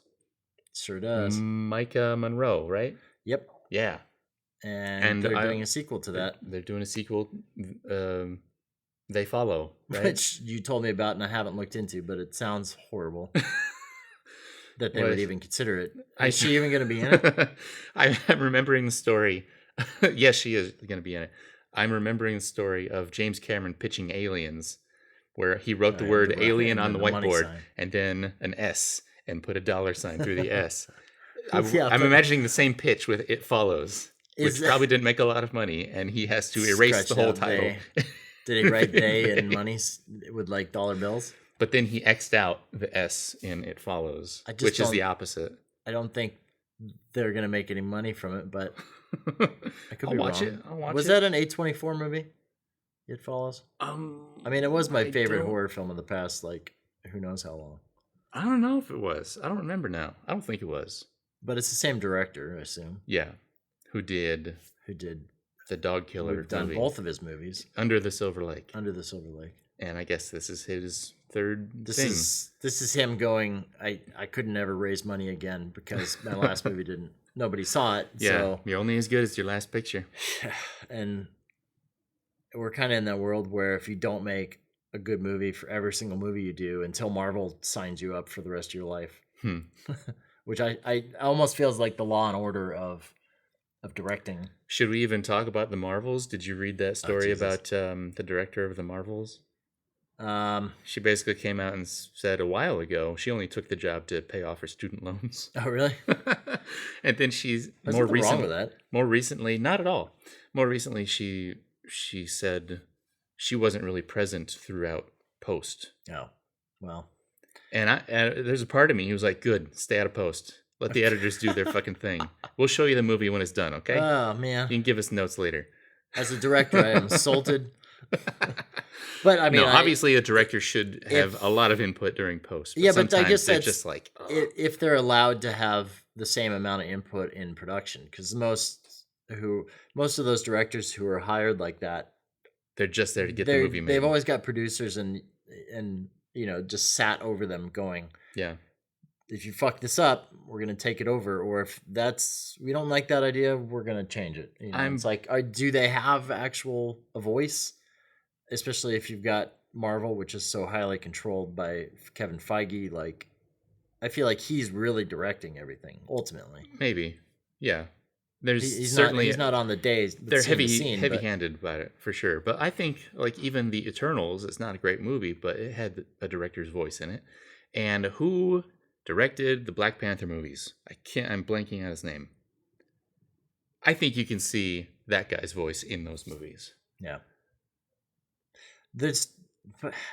Sure does.
Micah Monroe, right?
Yep.
Yeah.
And they're doing a sequel to that,
They're doing a sequel. They Follow, right?
which you told me about and I haven't looked into, but it sounds horrible that they would even consider it. Is she even going to be in it?
I'm remembering the story. Yes, she is going to be in it. I'm remembering the story of James Cameron pitching Aliens, where he wrote the word alien on the whiteboard and then an S and put a $sign through the S. I'm imagining the same pitch with It Follows, which probably didn't make a lot of money, and he has to erase the whole title.
Did he write they in money with like dollar bills?
But then he X'd out the S in It Follows, which is the opposite.
I don't think they're going to make any money from it, but I could
I'll
be
watch
wrong.
it. I'll watch
Was
it.
that an A24 movie? It Follows? I mean, it was my favorite
don't-
horror film of the past, like, who knows how long.
I don't know if it was. I don't remember now. I don't think it was.
But it's the same director, I assume,
Yeah. Who did
who did
the Dog Killer
We've done
movie?
both of his movies,
Under the Silver Lake.
Under the Silver Lake.
And I guess this is his third
This
thing.
is him going, I could never raise money again because my last movie nobody saw it.
Yeah,
So,
you're only as good as your last picture.
and we're kind of in that world where if you don't make a good movie for every single movie you do until Marvel signs you up for the rest of your life, which I almost feels like the Law and Order of directing.
Should we even talk about the Marvels? Did you read that story
Jesus.
about the director of the Marvels?
Oh,
She basically came out and said a while ago she only took the job to pay off her student loans.
really?
And then she's
There's
more
nothing wrong
recently,
with that.
more recently, not at all. More recently, she said she wasn't really present throughout post.
Oh, well.
And there's a part of me who was like, "Good, stay out of post. Let the editors do their fucking thing. We'll show you the movie when it's done, okay?
Oh, man.
You can give us notes later."
As a director, I am insulted. But I mean,
no, obviously, a director should have a lot of input during post. But
yeah, but I
sometimes
guess
they're
that's
just like,
if they're allowed to have the same amount of input in production, because most of those directors who are hired like that,
they're just there to get the movie made.
They've always got producers and just sat over them going,
yeah.
if you fuck this up, we're gonna take it over, or if we don't like that idea, we're gonna change it. It's like, do they have a voice? Especially if you've got Marvel, which is so highly controlled by Kevin Feige. Like, I feel like he's really directing everything ultimately.
Maybe, yeah. There's
He's
certainly
not on the days.
they're heavy-handed about it for sure. But I think like even the Eternals, it's not a great movie, but it had a director's voice in it. And who directed the Black Panther movies? I'm blanking on his name. I think you can see that guy's voice in those movies.
Yeah.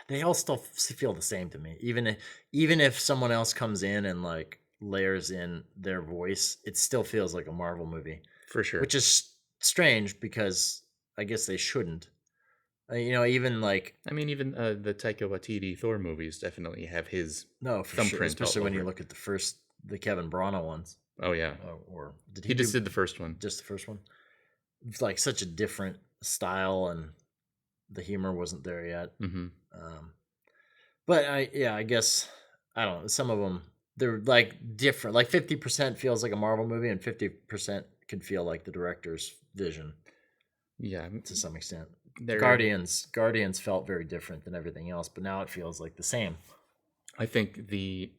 They all still feel the same to me. Even if someone else comes in and like layers in their voice, it still feels like a Marvel movie.
For sure.
Which is strange because I guess they shouldn't. Even like
even the Taika Waititi Thor movies definitely have his
for sure,
thumbprint,
especially when you look at the Kevin Branagh ones.
Oh yeah.
Or did
he just did the first one?
Just the first one. It's like such a different style, and the humor wasn't there yet.
Mm-hmm.
But I guess I don't know. Some of them they're like different. Like 50% feels like a Marvel movie, and 50% can feel like the director's vision.
Yeah,
to some extent. Guardians felt very different than everything else, but now it feels like the same.
I think the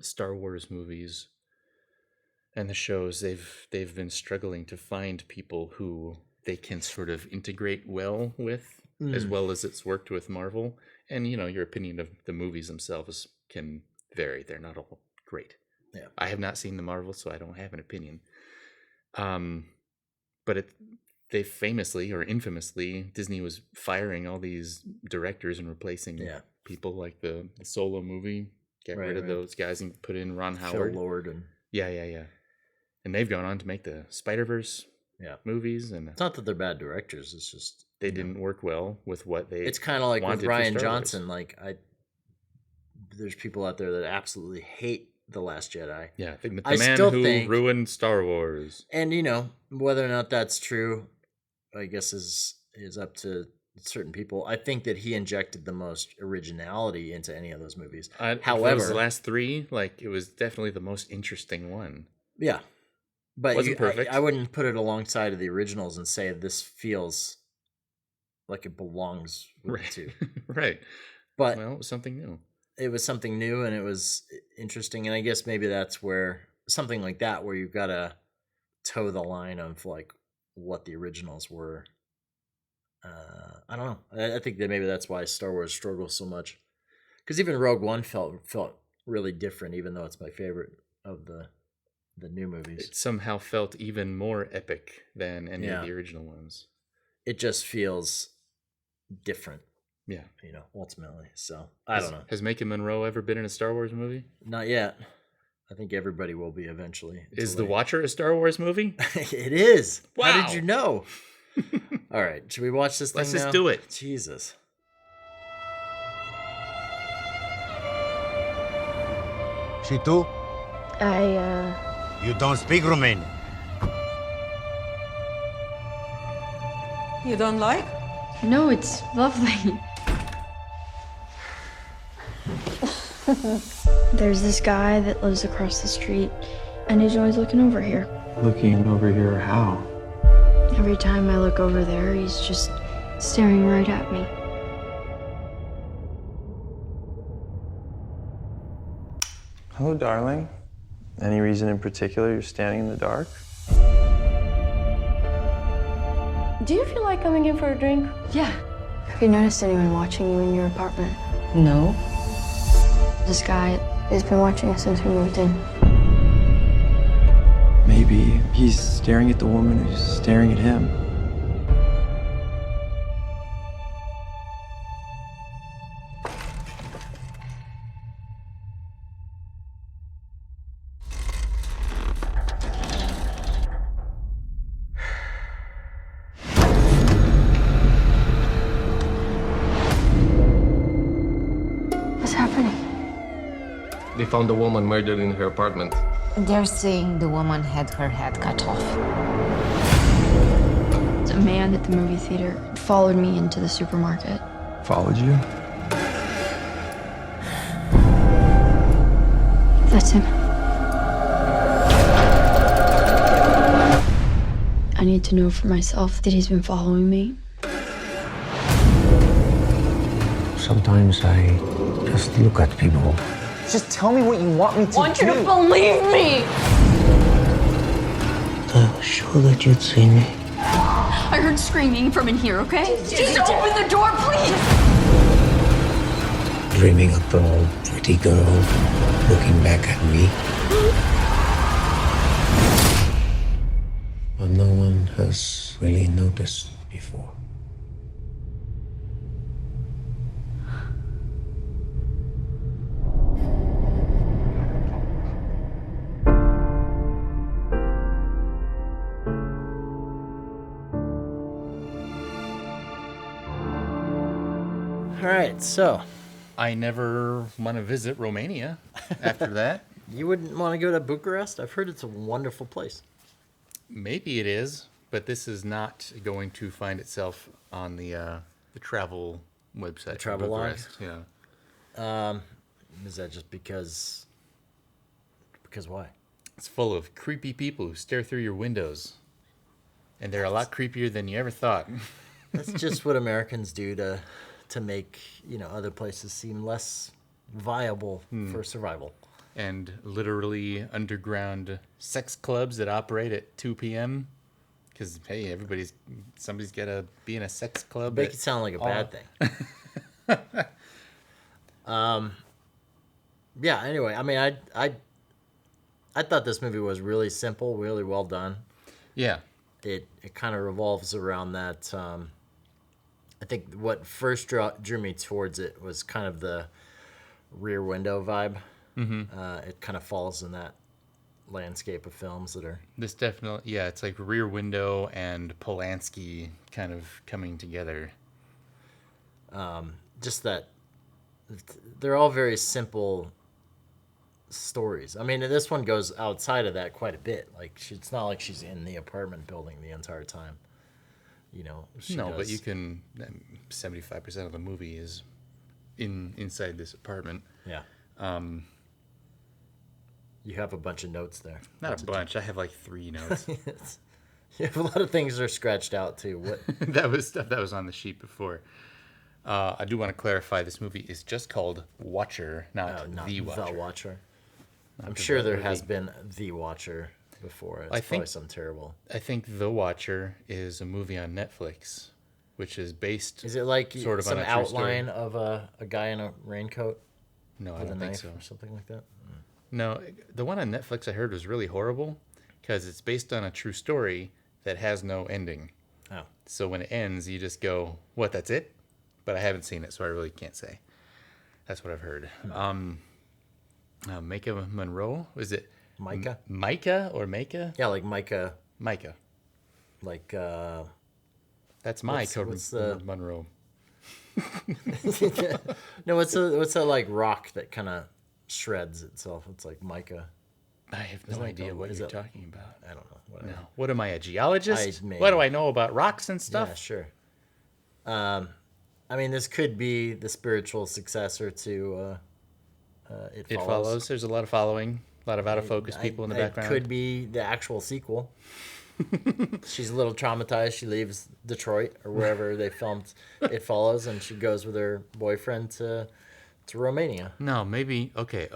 Star Wars movies And the shows they've been struggling to find people who they can sort of integrate well with, as well as it's worked with Marvel. And your opinion of the movies themselves can vary. They're not all great.
Yeah.
I have not seen the Marvel, so I don't have an opinion. But they famously or infamously, Disney was firing all these directors and replacing people like the Solo movie. Get rid of those guys and put in Ron Howard.
Phil Lord and
Yeah. And they've gone on to make the Spider-Verse movies. And
it's not that they're bad directors. It's just
they didn't work well with what they.
It's kind of like with
wanted for
Ryan
Star Wars.
Johnson. Like there's people out there that absolutely hate The Last Jedi.
Yeah, the
I
man
still
who
think-
ruined Star Wars.
And whether or not that's true, I guess is up to certain people. I think that he injected the most originality into any of those movies. However,
the last three, it was definitely the most interesting one.
Yeah, but
Wasn't perfect.
I wouldn't put it alongside of the originals and say this feels like it belongs with the two.
Right.
But
Well, it was something new.
it was something new and it was interesting, and I guess maybe that's where something like that, where you've got to toe the line of what the originals were. I don't know. I think that maybe that's why Star Wars struggles so much, because even Rogue One felt really different, even though it's my favorite of the new movies.
It somehow felt even more epic than any of the original ones.
It just feels different.
Yeah.
Ultimately. So I don't know.
Has Macon Monroe ever been in a Star Wars movie?
Not yet. I think everybody will be eventually.
Is The Watcher a Star Wars movie?
It is.
Wow.
How did you know? All right. Should we watch this thing
Let's just
now?
do it.
Jesus.
Și tu? You don't speak Romanian.
You don't like?
No, it's lovely. There's this guy that lives across the street, and he's always looking over here.
Looking over here how?
Every time I look over there, he's just staring right at me.
Hello, darling. Any reason in particular you're standing in the dark?
Do you feel like coming in for a drink?
Yeah. Have you noticed anyone watching you in your apartment?
No.
This guy has been watching us since we moved in.
Maybe he's staring at the woman who's staring at him.
What's happening?
They found a woman murdered in her apartment.
They're saying the woman had her head cut off.
A man at the movie theater followed me into the supermarket.
Followed you?
That's him. I need to know for myself that he's been following me.
Sometimes I just look at people.
Just tell me what you want me to do.
I want you to believe me!
Sure that you'd see me.
I heard screaming from in here, okay?
Just open the door, please!
Dreaming of an old pretty girl looking back at me. But no one has really noticed before.
All right. So
I never want to visit Romania after that.
you wouldn't want to go to Bucharest? I've heard it's a wonderful place.
Maybe it is, but this is not going to find itself on the travel website. The
travel log?
Yeah.
Is that just because? Because why?
It's full of creepy people who stare through your windows. And they're a lot creepier than you ever thought.
That's just what Americans do to make other places seem less viable for survival.
and literally underground sex clubs that operate at 2 p.m. Because, hey, somebody's got to be in a sex club.
Make it sound like a bad thing. Yeah, anyway, I mean, I thought this movie was really simple, really well done.
Yeah.
It kind of revolves around that. I think what first drew me towards it was kind of the Rear Window vibe. Mm-hmm. It kind of falls in that landscape of films that are...
This definitely, yeah, it's like Rear Window and Polanski kind of coming together.
Just that they're all very simple stories. I mean, this one goes outside of that quite a bit. Like, it's not like she's in the apartment building the entire time. You know,
but you can... 75% of the movie is inside this apartment.
Yeah. You have a bunch of notes there.
Not a bunch. I have like 3 notes.
You have a lot of things that are scratched out too. What?
That was stuff that was on the sheet before. I do want to clarify, this movie is just called Watcher, not The Watcher.
The Watcher. I'm sure there has been The Watcher before. It's probably some terrible.
I think The Watcher is a movie on Netflix, which is based...
Is it like
sort of
some
on a true
outline
story.
of a guy in a raincoat?
No, I
with
don't
a
think
knife
so.
or something like that?
No, the one on Netflix I heard was really horrible because it's based on a true story that has no ending.
Oh.
So when it ends, you just go, what, that's it? But I haven't seen it, so I really can't say. That's what I've heard. Micah Monroe? Was it
Micah?
Micah or Micah?
Yeah, like Micah.
Micah.
Like,
That's Micah
what's the...
Monroe.
No, what's that like rock that kind of shreds itself? It's like mica.
I have no idea what you're talking about.
I don't know. Whatever.
No. What am I, a geologist?
Maybe.
What do I know about rocks and stuff?
Yeah, sure. I mean, this could be the spiritual successor to It Follows.
It Follows. There's a lot of following, a lot of out of focus people in the background.
It could be the actual sequel. She's a little traumatized. She leaves Detroit or wherever they filmed It Follows, and she goes with her boyfriend to Romania.
No, maybe. Okay.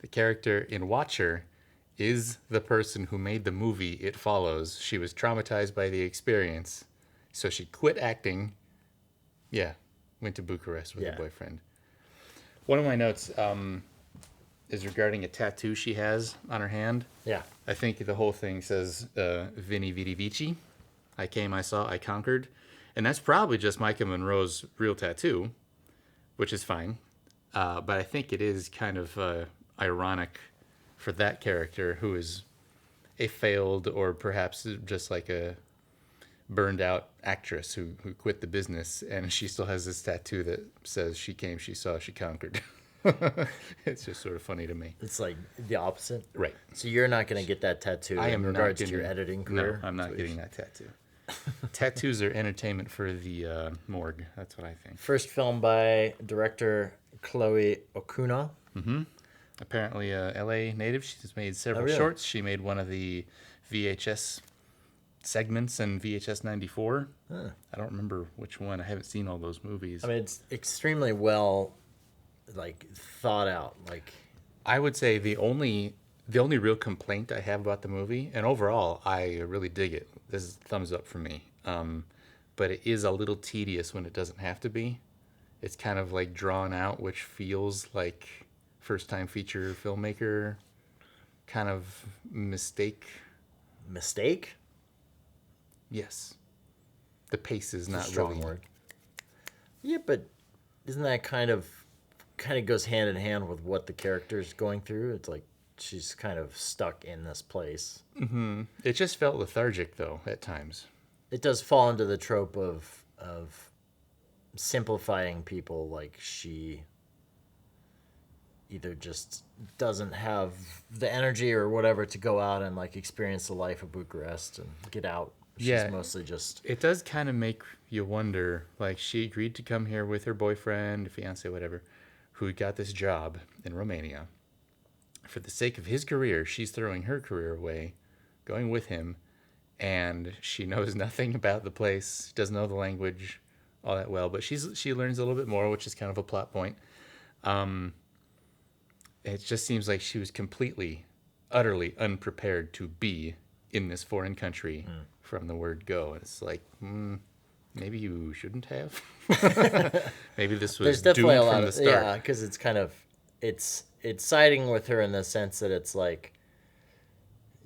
The character in Watcher is the person who made the movie It Follows. She was traumatized by the experience, so she quit acting. Yeah, went to Bucharest with her boyfriend. One of my notes is regarding a tattoo she has on her hand.
Yeah.
I think the whole thing says Vini Vidi Vici. I came, I saw, I conquered. And that's probably just Micah Monroe's real tattoo, which is fine. But I think it is kind of ironic for that character who is a failed or perhaps just like a burned out actress who quit the business, and she still has this tattoo that says she came, she saw, she conquered. It's just sort of funny to me.
It's like the opposite.
Right.
So you're not going to get that tattoo in regards to your editing career?
No, I'm not getting that tattoo. Tattoos are entertainment for the morgue. That's what I think.
First film by director Chloe Okuno.
Mm-hmm. Apparently a LA native. She's made several shorts. She made one of the VHS segments in VHS 94. Huh. I don't remember which one. I haven't seen all those movies.
I mean, it's extremely well thought out. Like,
I would say the only real complaint I have about the movie, and overall I really dig it. This is thumbs up for me. But it is a little tedious when it doesn't have to be. It's kind of like drawn out, which feels like first time feature filmmaker kind of mistake.
Mistake?
Yes. The pace is not
strong
really
word. Yeah, but isn't that kind of goes hand in hand with what the character's going through? It's like she's kind of stuck in this place.
Mm-hmm. It just felt lethargic, though, at times.
It does fall into the trope of simplifying people. Like, she either just doesn't have the energy or whatever to go out and experience the life of Bucharest and get out. She's mostly just...
It does kind of make you wonder, she agreed to come here with her boyfriend, fiance, whatever, who got this job in Romania. For the sake of his career, she's throwing her career away, going with him, and she knows nothing about the place, doesn't know the language all that well, but she learns a little bit more, which is kind of a plot point. it just seems like she was completely, utterly unprepared to be in this foreign country from the word go. It's like, maybe you shouldn't have. Maybe this was
There's definitely
doomed
a lot
from the
of
start.
yeah, because it's kind of it's siding with her in the sense that it's like,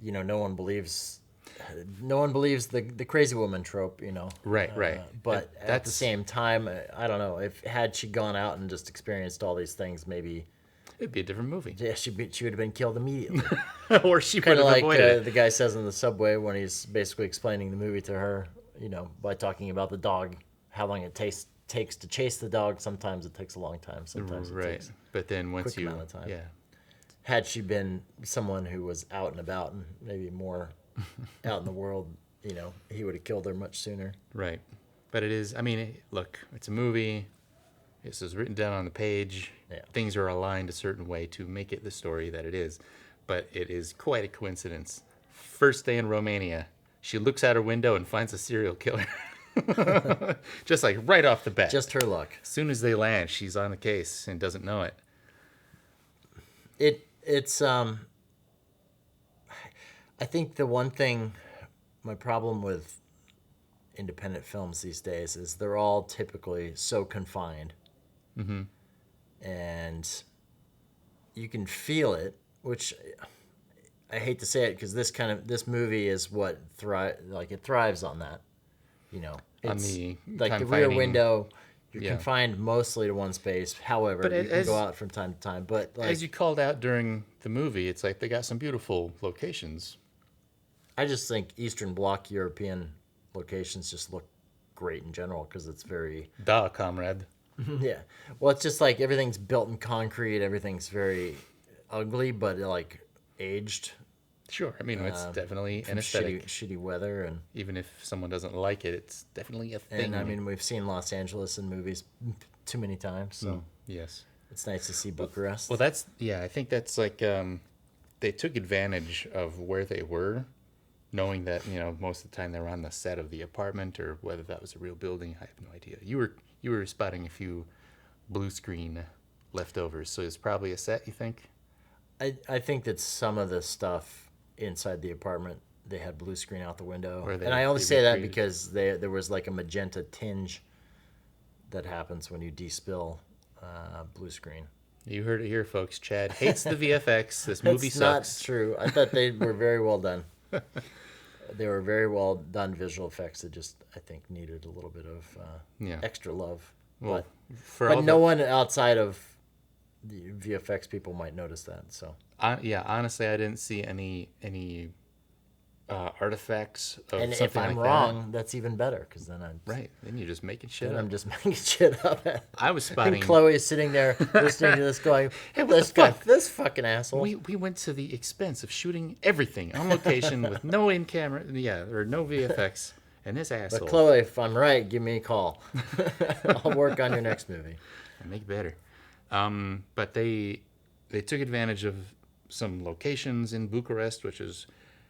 no one believes the crazy woman trope,
Right.
But
And
at the same time, I don't know, if had she gone out and just experienced all these things, maybe
it'd be a different movie.
yeah, she would have been killed immediately.
Or she would
Kind of
have
like
avoided it.
the guy says in the subway when he's basically explaining the movie to her, by talking about the dog, how long it takes to chase the dog. Sometimes it takes a long time. Sometimes it
Right.
takes
But then once
quick amount of time.
yeah.
Had she been someone who was out and about and maybe more out in the world, he would have killed her much sooner.
Right. But it is, look, it's a movie. This is written down on the page.
Yeah.
Things are aligned a certain way to make it the story that it is. But it is quite a coincidence. First day in Romania, she looks out her window and finds a serial killer. Just like right off the bat.
Just her luck.
As soon as they land, she's on the case and doesn't know it.
It's I think the one thing, my problem with independent films these days is they're all typically so confined.
Mm-hmm.
And you can feel it, which I hate to say it because this movie is what it thrives on that.
On
It's
the
like the rear
confining-
window. You're
Yeah.
confined mostly to one space. However,
But
you can
as-
go out from time to time. But like,
As you called out during the movie, it's like they got some beautiful locations.
I just think Eastern Bloc European locations just look great in general because it's very
Da, comrade.
yeah. Well, it's just like everything's built in concrete. Everything's very ugly, but like aged.
Sure. It's definitely an
From
aesthetic.
shitty weather, and
Even if someone doesn't like it, it's definitely a thing.
we've seen Los Angeles in movies too many times, so
Yes.
it's nice to see Bucharest.
Well, I think that's like they took advantage of where they were, knowing that most of the time they were on the set of the apartment or whether that was a real building. I have no idea. You were spotting a few blue screen leftovers, so it's probably a set. You think?
I think that some of the stuff inside the apartment they had blue screen out the window,
Or
and I only
they
say that
recreated-
because there was like a magenta tinge that happens when you despill blue screen.
You heard it here, folks. Chad hates the VFX. This movie
That's
sucks.
not true. I thought they were very well done. They were very well done visual effects that just, I think, needed a little bit of extra love.
Well,
but no one outside of the VFX people might notice that. So
honestly, I didn't see any artifacts of
and
something
if I'm
like
wrong, that's even better because then
then you're just making shit
then
up.
I'm just making shit up.
I was spotting.
And Chloe is sitting there listening to this, going,
Hey, what
"This
the
guy,
fuck?
this fucking asshole."
We went to the expense of shooting everything on location with no in camera, or no VFX, and this asshole.
But Chloe, if I'm right, give me a call. I'll work on your next movie.
And make better. But they took advantage of some locations in Bucharest, which is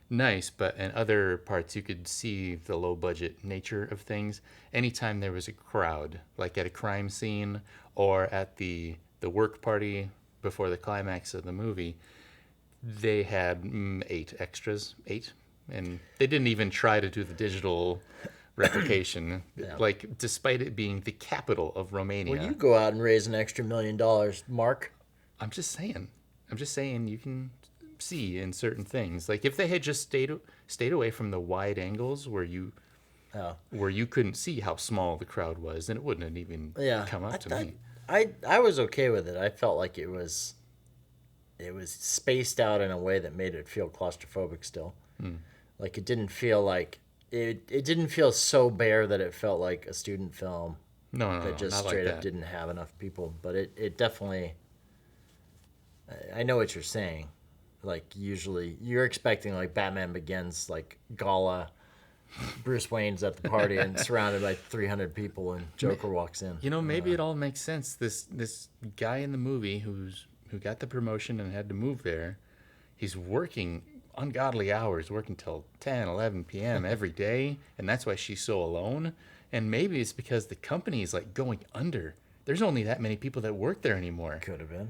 nice, but in other parts you could see the low budget nature of things. Anytime there was a crowd, like at a crime scene or at the work party before the climax of the movie, they had 8 extras, and they didn't even try to do the digital replication, like despite it being the capital of Romania.
Well, you go out and raise an extra $1 million, Mark.
I'm just saying you can see in certain things. Like if they had just stayed away from the wide angles where you couldn't see how small the crowd was, then it wouldn't have even come up to me.
I was okay with it. I felt like it was spaced out in a way that made it feel claustrophobic still. Like it didn't feel like it didn't feel so bare that it felt like a student film.
No,
that just
not
straight
like
up
that.
didn't have enough people. But it definitely. I know what you're saying. Like usually you're expecting like Batman Begins, like gala. Bruce Wayne's at the party and surrounded by 300 people, and Joker walks in.
Maybe it all makes sense. This guy in the movie who got the promotion and had to move there, he's working ungodly hours, working till 10, 11 p.m. every day, and that's why she's so alone. And maybe it's because the company is like going under. There's only that many people that work there anymore.
Could have been.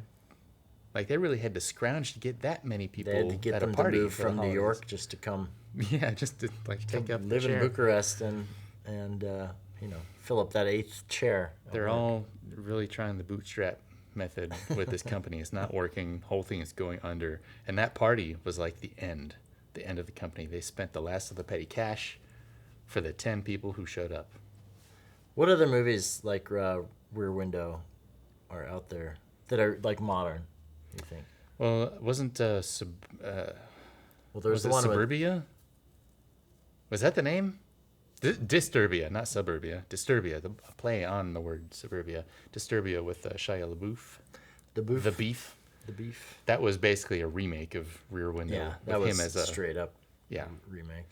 Like they really had to scrounge to get that many people
They had to get
at
them
a party
to move
for the
from New
holidays.
York just to come
Yeah, just to like take up
live
the
in
chair.
Bucharest and fill up that 8th chair. at
They're
work.
all really trying the bootstrap method with this company. It's not working. Whole thing is going under. And that party was like the end of the company. They spent the last of the petty cash for the 10 people who showed up.
What other movies like Rear Window are out there that are like modern? You think?
Well, it wasn't
Well, there's
was
the
it
one with
Suburbia? Was that the name? Disturbia, not Suburbia. Disturbia, the play on the word suburbia. Disturbia with Shia LaBeouf. The Beef.
The Beef.
That was basically a remake of Rear Window.
Yeah,
with
that was
him as a
straight up
yeah
remake.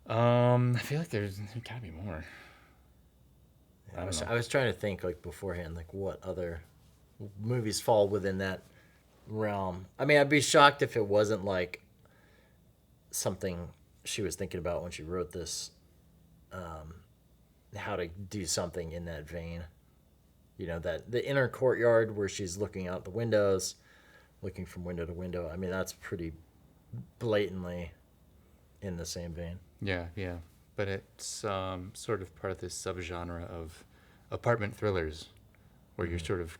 I feel like there's gotta be more.
I was trying to think like beforehand, like what other movies fall within that realm. I mean, I'd be shocked if it wasn't like something she was thinking about when she wrote this. How to do something in that vein. You know, that the inner courtyard where she's looking out the windows, looking from window to window. I mean, that's pretty blatantly in the same vein.
Yeah. But it's sort of part of this subgenre of apartment thrillers where you're sort of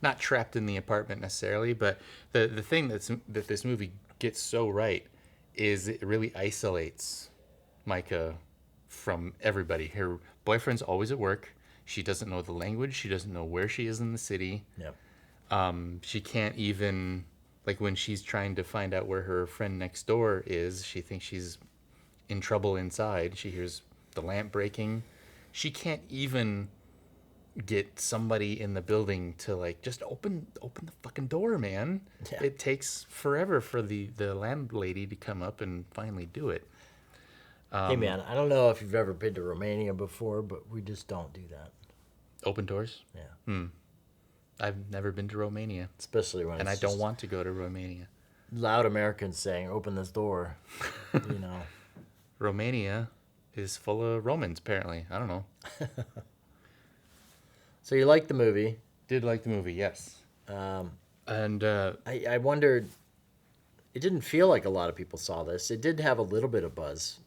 not trapped in the apartment necessarily, but the thing that this movie gets so right is it really isolates Micah from everybody. Her boyfriend's always at work. She doesn't know the language. She doesn't know where she is in the city.
Yep.
She can't even, like when she's trying to find out where her friend next door is, she thinks she's in trouble inside. She hears the lamp breaking. She can't even get somebody in the building to like just open the fucking door, man.
Yeah.
It takes forever for the landlady to come up and finally do it.
Hey man, I don't know if you've ever been to Romania before, but we just don't do that.
Open doors?
Yeah.
I've never been to Romania.
Especially when
and I
it's
don't
just
want to go to Romania.
loud Americans saying, "Open this door." You know.
Romania is full of Romans, apparently. I don't know.
So you liked the movie?
Did like the movie, yes.
I wondered. It didn't feel like a lot of people saw this. It did have a little bit of buzz.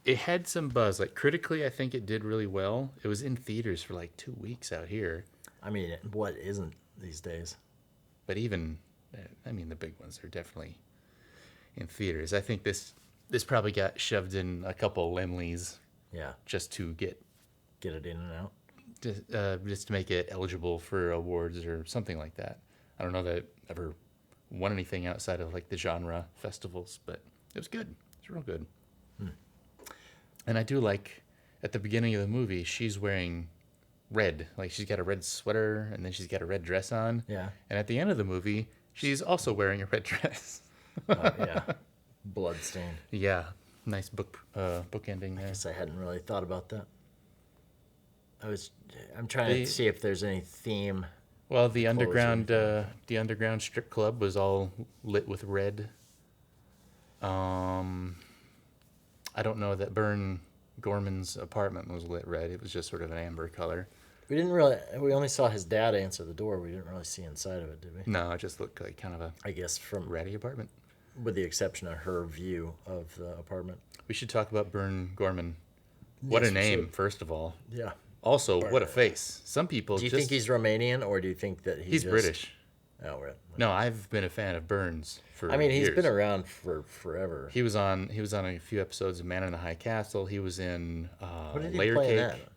It had some buzz. Like critically, I think it did really well. It was in theaters for like 2 weeks out here.
I mean, what isn't these days?
But even, I mean, the big ones are definitely in theaters. I think this probably got shoved in a couple Lemleys.
Yeah.
Just to get
it in and out.
Just to make it eligible for awards or something like that. I don't know that it ever won anything outside of like the genre festivals, but it was good. It's real good. And I do like at the beginning of the movie, she's wearing red. Like she's got a red sweater and then she's got a red dress on.
Yeah.
And at the end of the movie, she's also wearing a red dress.
Yeah. Bloodstain.
Yeah. Nice book ending there.
I guess I hadn't really thought about that. I'm trying to see if there's any theme.
Well, the underground strip club was all lit with red. I don't know that Bern Gorman's apartment was lit red. It was just sort of an amber color.
We only saw his dad answer the door. We didn't really see inside of it, did we?
No, it just looked like kind of a,
I guess, from
ratty apartment.
With the exception of her view of the apartment.
We should talk about Bern Gorman. What a name, first of all.
Yeah.
Also, what a face. Some people
Do you think he's Romanian, or do you think that
he's British?
Oh, right.
No, I've been a fan of Burns for years.
I mean, he's been around for forever.
He was on a few episodes of Man in the High Castle. He was in
what did he
Layer
play in
Cake.
that?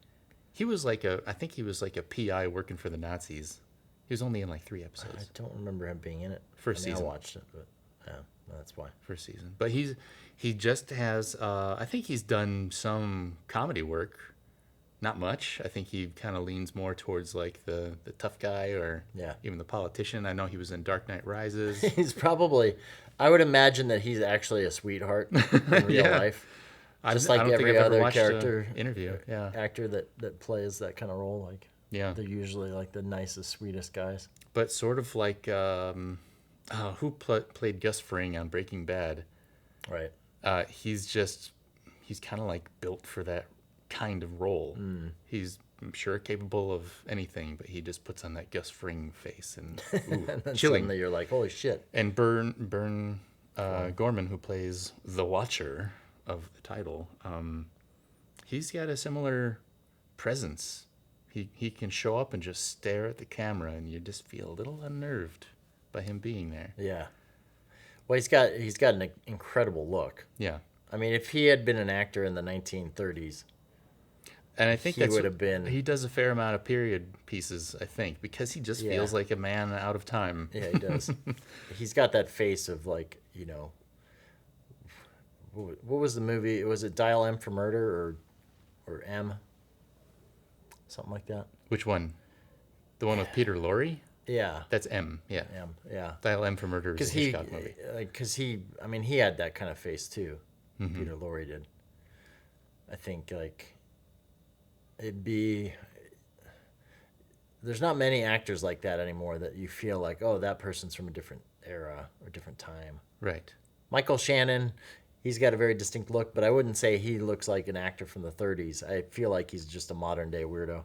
He was I think he was like a PI working for the Nazis. He was only in like 3 episodes.
I don't remember him being in it.
First season.
I watched it, but yeah, that's why.
First season. But he just has I think he's done some comedy work. Not much. I think he kind of leans more towards like the tough guy or even the politician. I know he was in Dark Knight Rises.
He's probably, I would imagine that he's actually a sweetheart in real life. Just like every other character
interview. Yeah.
Actor that plays that kind of role. Like,
yeah,
they're usually like the nicest, sweetest guys.
But sort of like who played Gus Fring on Breaking Bad?
Right.
He's kind of like built for that kind of role. He's I'm sure capable of anything, but he just puts on that Gus Fring face and
And
chilling.
suddenly you're like, holy shit.
And Burn Gorman, who plays the Watcher of the title, he's got a similar presence. He can show up and just stare at the camera, and you just feel a little unnerved by him being there.
Yeah. Well, he's got an incredible look.
Yeah.
I mean, if he had been an actor in the 1930s,
and I think
he would have been.
He does a fair amount of period pieces, I think, because he just feels like a man out of time.
Yeah, he does. He's got that face of like, you know, what was the movie? Was it Dial M for Murder or M? Something like that.
Which one? The one with Peter Lorre?
Yeah.
That's M. Yeah.
M. Yeah.
Dial M for Murder is a Hitchcock movie.
Because he had that kind of face too. Mm-hmm. Peter Lorre did. I think like it'd be. There's not many actors like that anymore that you feel like, oh, that person's from a different era or different time.
Right.
Michael Shannon, he's got a very distinct look, but I wouldn't say he looks like an actor from the 30s. I feel like he's just a modern day weirdo.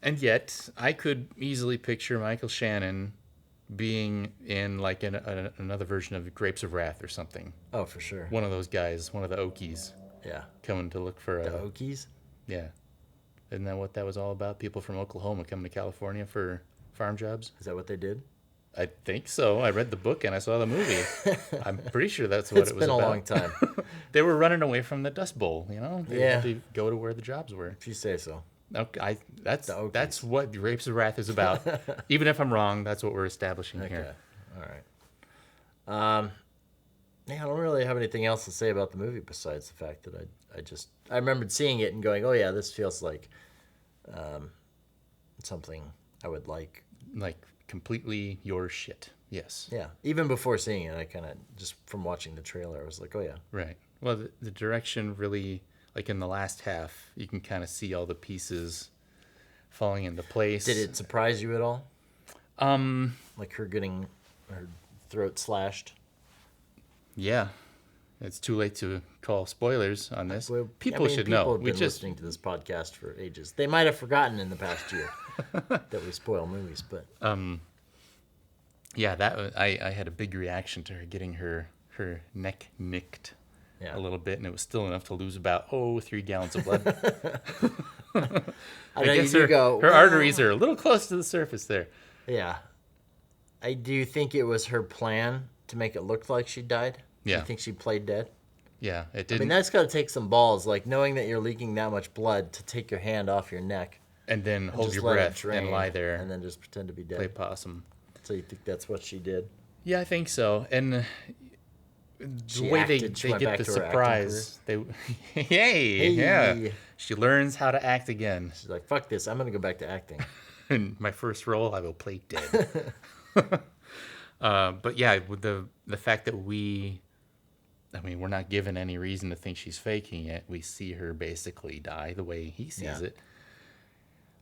And yet, I could easily picture Michael Shannon being in like another version of Grapes of Wrath or something.
Oh, for sure.
One of those guys, one of the Okies.
Yeah.
Coming to look for
the Okies?
Yeah. Isn't that what that was all about? People from Oklahoma coming to California for farm jobs?
Is that what they did?
I think so. I read the book and I saw the movie. I'm pretty sure that's what it was about.
It's been a long time.
They were running away from the Dust Bowl, you know? They had to go to where the jobs were.
If you say so.
Okay, that's what Grapes of Wrath is about. Even if I'm wrong, that's what we're establishing here.
All right. Yeah, I don't really have anything else to say about the movie besides the fact that I remembered seeing it and going, oh yeah, this feels like something I would like.
Like completely your shit. Yes.
Yeah. Even before seeing it, I kind of just from watching the trailer, I was like, oh yeah.
Right. Well, the direction really. Like in the last half, you can kind of see all the pieces falling into place.
Did it surprise you at all? Like her getting her throat slashed?
Yeah. It's too late to call spoilers on this.
Well,
people should know.
People have been listening to this podcast for ages. They might have forgotten in the past year that we spoil movies, but
yeah, that I had a big reaction to her getting her neck nicked. Yeah. A little bit, and it was still enough to lose about 3 gallons of blood. I guess her arteries are a little close to the surface there.
Yeah. I do think it was her plan to make it look like she died.
Yeah.
I think she played dead.
Yeah, it did.
I mean, that's got to take some balls, like knowing that you're leaking that much blood to take your hand off your neck.
And then hold your breath and lie there.
And then just pretend to be dead.
Play possum.
So you think that's what she did?
Yeah, I think so. And the way they get the surprise, yeah, she learns how to act again.
She's like, "Fuck this! I'm gonna go back to acting."
In my first role, I will play dead. But yeah, with the fact that we're not given any reason to think she's faking it. We see her basically die the way he sees it.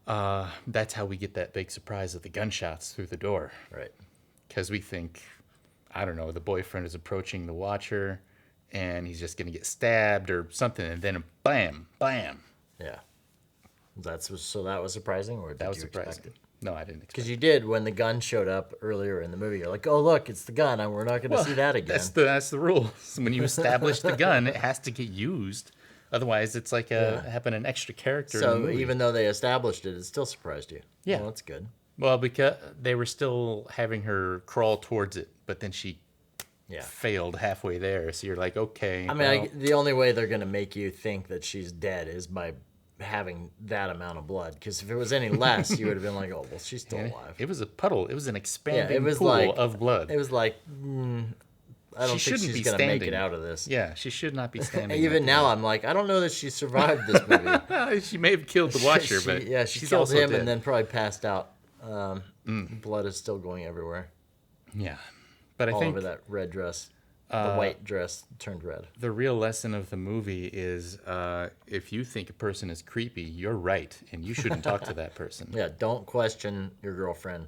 That's how we get that big surprise of the gunshots through the door,
right?
Because we think. I don't know, the boyfriend is approaching the Watcher and he's just going to get stabbed or something. And then bam, bam.
Yeah. So that was surprising, or did you expect it?
No, I didn't expect it.
Because you did when the gun showed up earlier in the movie. You're like, oh, look, it's the gun. And we're not going to see that again.
That's the rule. So when you establish the gun, it has to get used. Otherwise, it's like having an extra character in the movie.
So even though they established it, it still surprised you.
Yeah.
Well, that's good.
Well, because they were still having her crawl towards it, but then she failed halfway there. So you're like, okay.
I mean, the only way they're going to make you think that she's dead is by having that amount of blood. Because if it was any less, you would have been like, oh, well, she's still alive.
It was a puddle. It was an expanding pool of blood.
It was like, I don't think she's going to make it out of this.
Yeah, she should not be standing.
Even now, I'm like, I don't know that she survived this movie.
She may have killed the Watcher, but
she killed him and then probably passed out. Blood is still going everywhere.
Yeah, but I
all
think
over that red dress, the white dress turned red.
The real lesson of the movie is, if you think a person is creepy, you're right, and you shouldn't talk to that person.
Yeah, don't question your girlfriend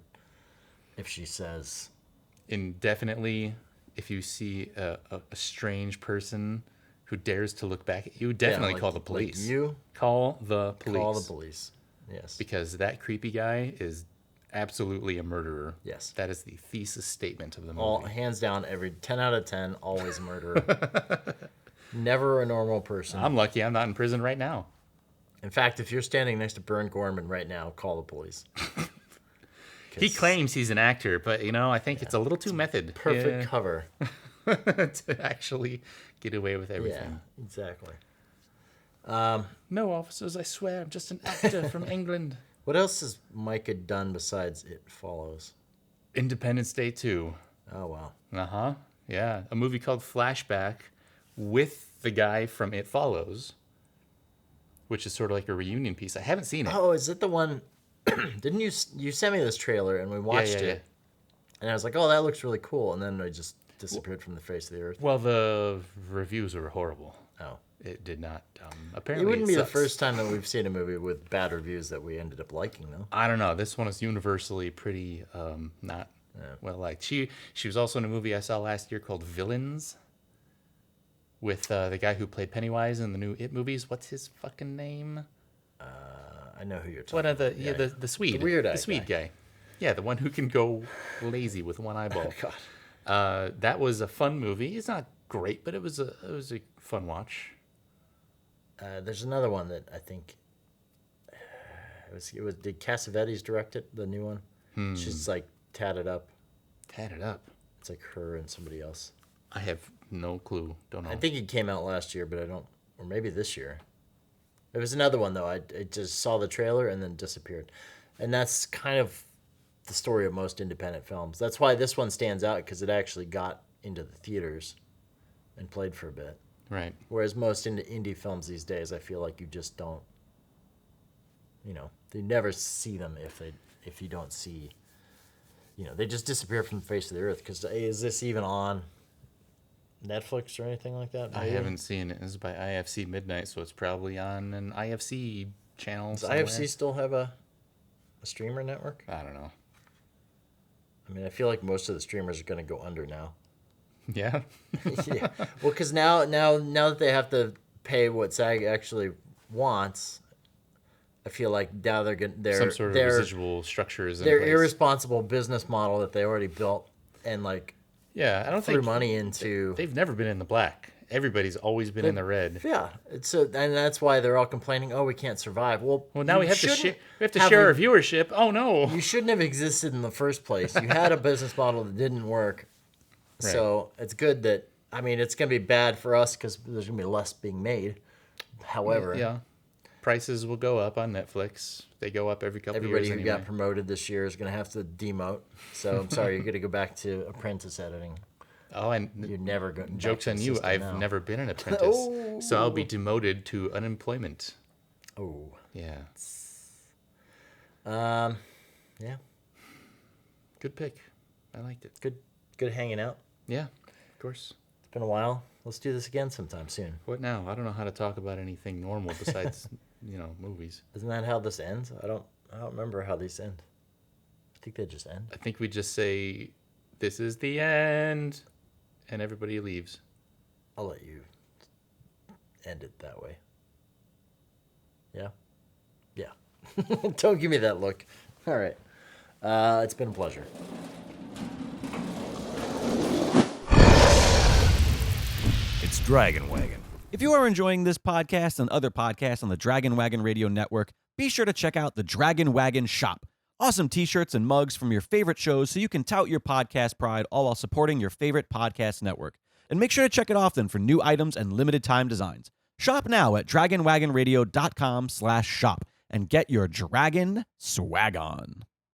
if she says.
Indefinitely, if you see a strange person who dares to look back at you, definitely call the police.
You
call the police.
Call the police. Yes.
Because that creepy guy is absolutely a murderer.
Yes.
That is the thesis statement of the movie.
All hands down, every 10 out of 10, always a murderer. Never a normal person.
I'm lucky I'm not in prison right now.
In fact, if you're standing next to Bern Gorman right now, call the police.
He claims he's an actor, but I think it's a little too method.
Perfect cover
to actually get away with everything.
Yeah, exactly.
No, officers, I swear, I'm just an actor from England.
What else has Micah done besides It Follows?
Independence Day 2.
Oh, wow.
Uh-huh. Yeah. A movie called Flashback with the guy from It Follows, which is sort of like a reunion piece. I haven't seen it.
Oh, is it the one... Didn't you sent me this trailer and we watched it? And I was like, oh, that looks really cool. And then I just disappeared from the face of the earth.
Well, the reviews were horrible.
Oh.
It did not. Apparently,
it wouldn't be
sucks.
the first time that we've seen a movie with bad reviews that we ended up liking, though.
I don't know. This one is universally pretty not well liked. She was also in a movie I saw last year called Villains with the guy who played Pennywise in the new It movies. What's his fucking name?
I know who you're talking
about.
about.
The Swede.
The weird
the Swede guy. Yeah, the one who can go lazy with one eyeball.
God.
That was a fun movie. It's not great, but it was a fun watch.
There's another one that I think it was. Did Cassavetes direct it? The new one. She's like tatted up.
Tatted up.
It's like her and somebody else.
I have no clue. Don't know.
I think it came out last year, but I don't, or maybe this year. It was another one though. I just saw the trailer and then disappeared, and that's kind of the story of most independent films. That's why this one stands out because it actually got into the theaters and played for a bit.
Right.
Whereas most indie films these days, I feel like you just don't, you never see them if you don't see, they just disappear from the face of the earth. Because is this even on Netflix or anything like that?
I haven't seen it. This is by IFC Midnight, so it's probably on an IFC channel.
Does
somewhere.
IFC still have a streamer network?
I don't know.
I mean, I feel like most of the streamers are going to go under now.
Yeah.
Yeah. Well, because now that they have to pay what SAG actually wants, I feel like now they're
some sort of residual structures.
Their irresponsible business model that they already built and
I don't
threw
think
money into.
They've never been in the black. Everybody's always been in the red.
Yeah, and that's why they're all complaining. Oh, we can't survive. Well,
now we have to share our viewership. Oh no,
you shouldn't have existed in the first place. You had a business model that didn't work. Right. So it's good that it's going to be bad for us because there's going to be less being made. However,
prices will go up on Netflix. They go up every couple of years.
Everybody who got promoted this year is going to have to demote. So I'm sorry, you're going to go back to apprentice editing.
Oh, and
you're never going.
Joke's on you. I've never been an apprentice, so I'll be demoted to unemployment.
Oh,
yeah.
Yeah.
Good pick. I liked it.
Good hanging out.
Yeah, of course.
It's been a while. Let's do this again sometime soon.
What now? I don't know how to talk about anything normal besides, movies.
Isn't that how this ends? I don't remember how these end. I think they just end.
I think we just say, "This is the end," and everybody leaves.
I'll let you end it that way. Yeah? Yeah. Don't give me that look. All right. It's been a pleasure.
It's Dragon Wagon. If you are enjoying this podcast and other podcasts on the Dragon Wagon Radio Network, be sure to check out the Dragon Wagon Shop. Awesome t-shirts and mugs from your favorite shows so you can tout your podcast pride all while supporting your favorite podcast network. And make sure to check it often for new items and limited time designs. Shop now at dragonwagonradio.com/shop and get your dragon swag on.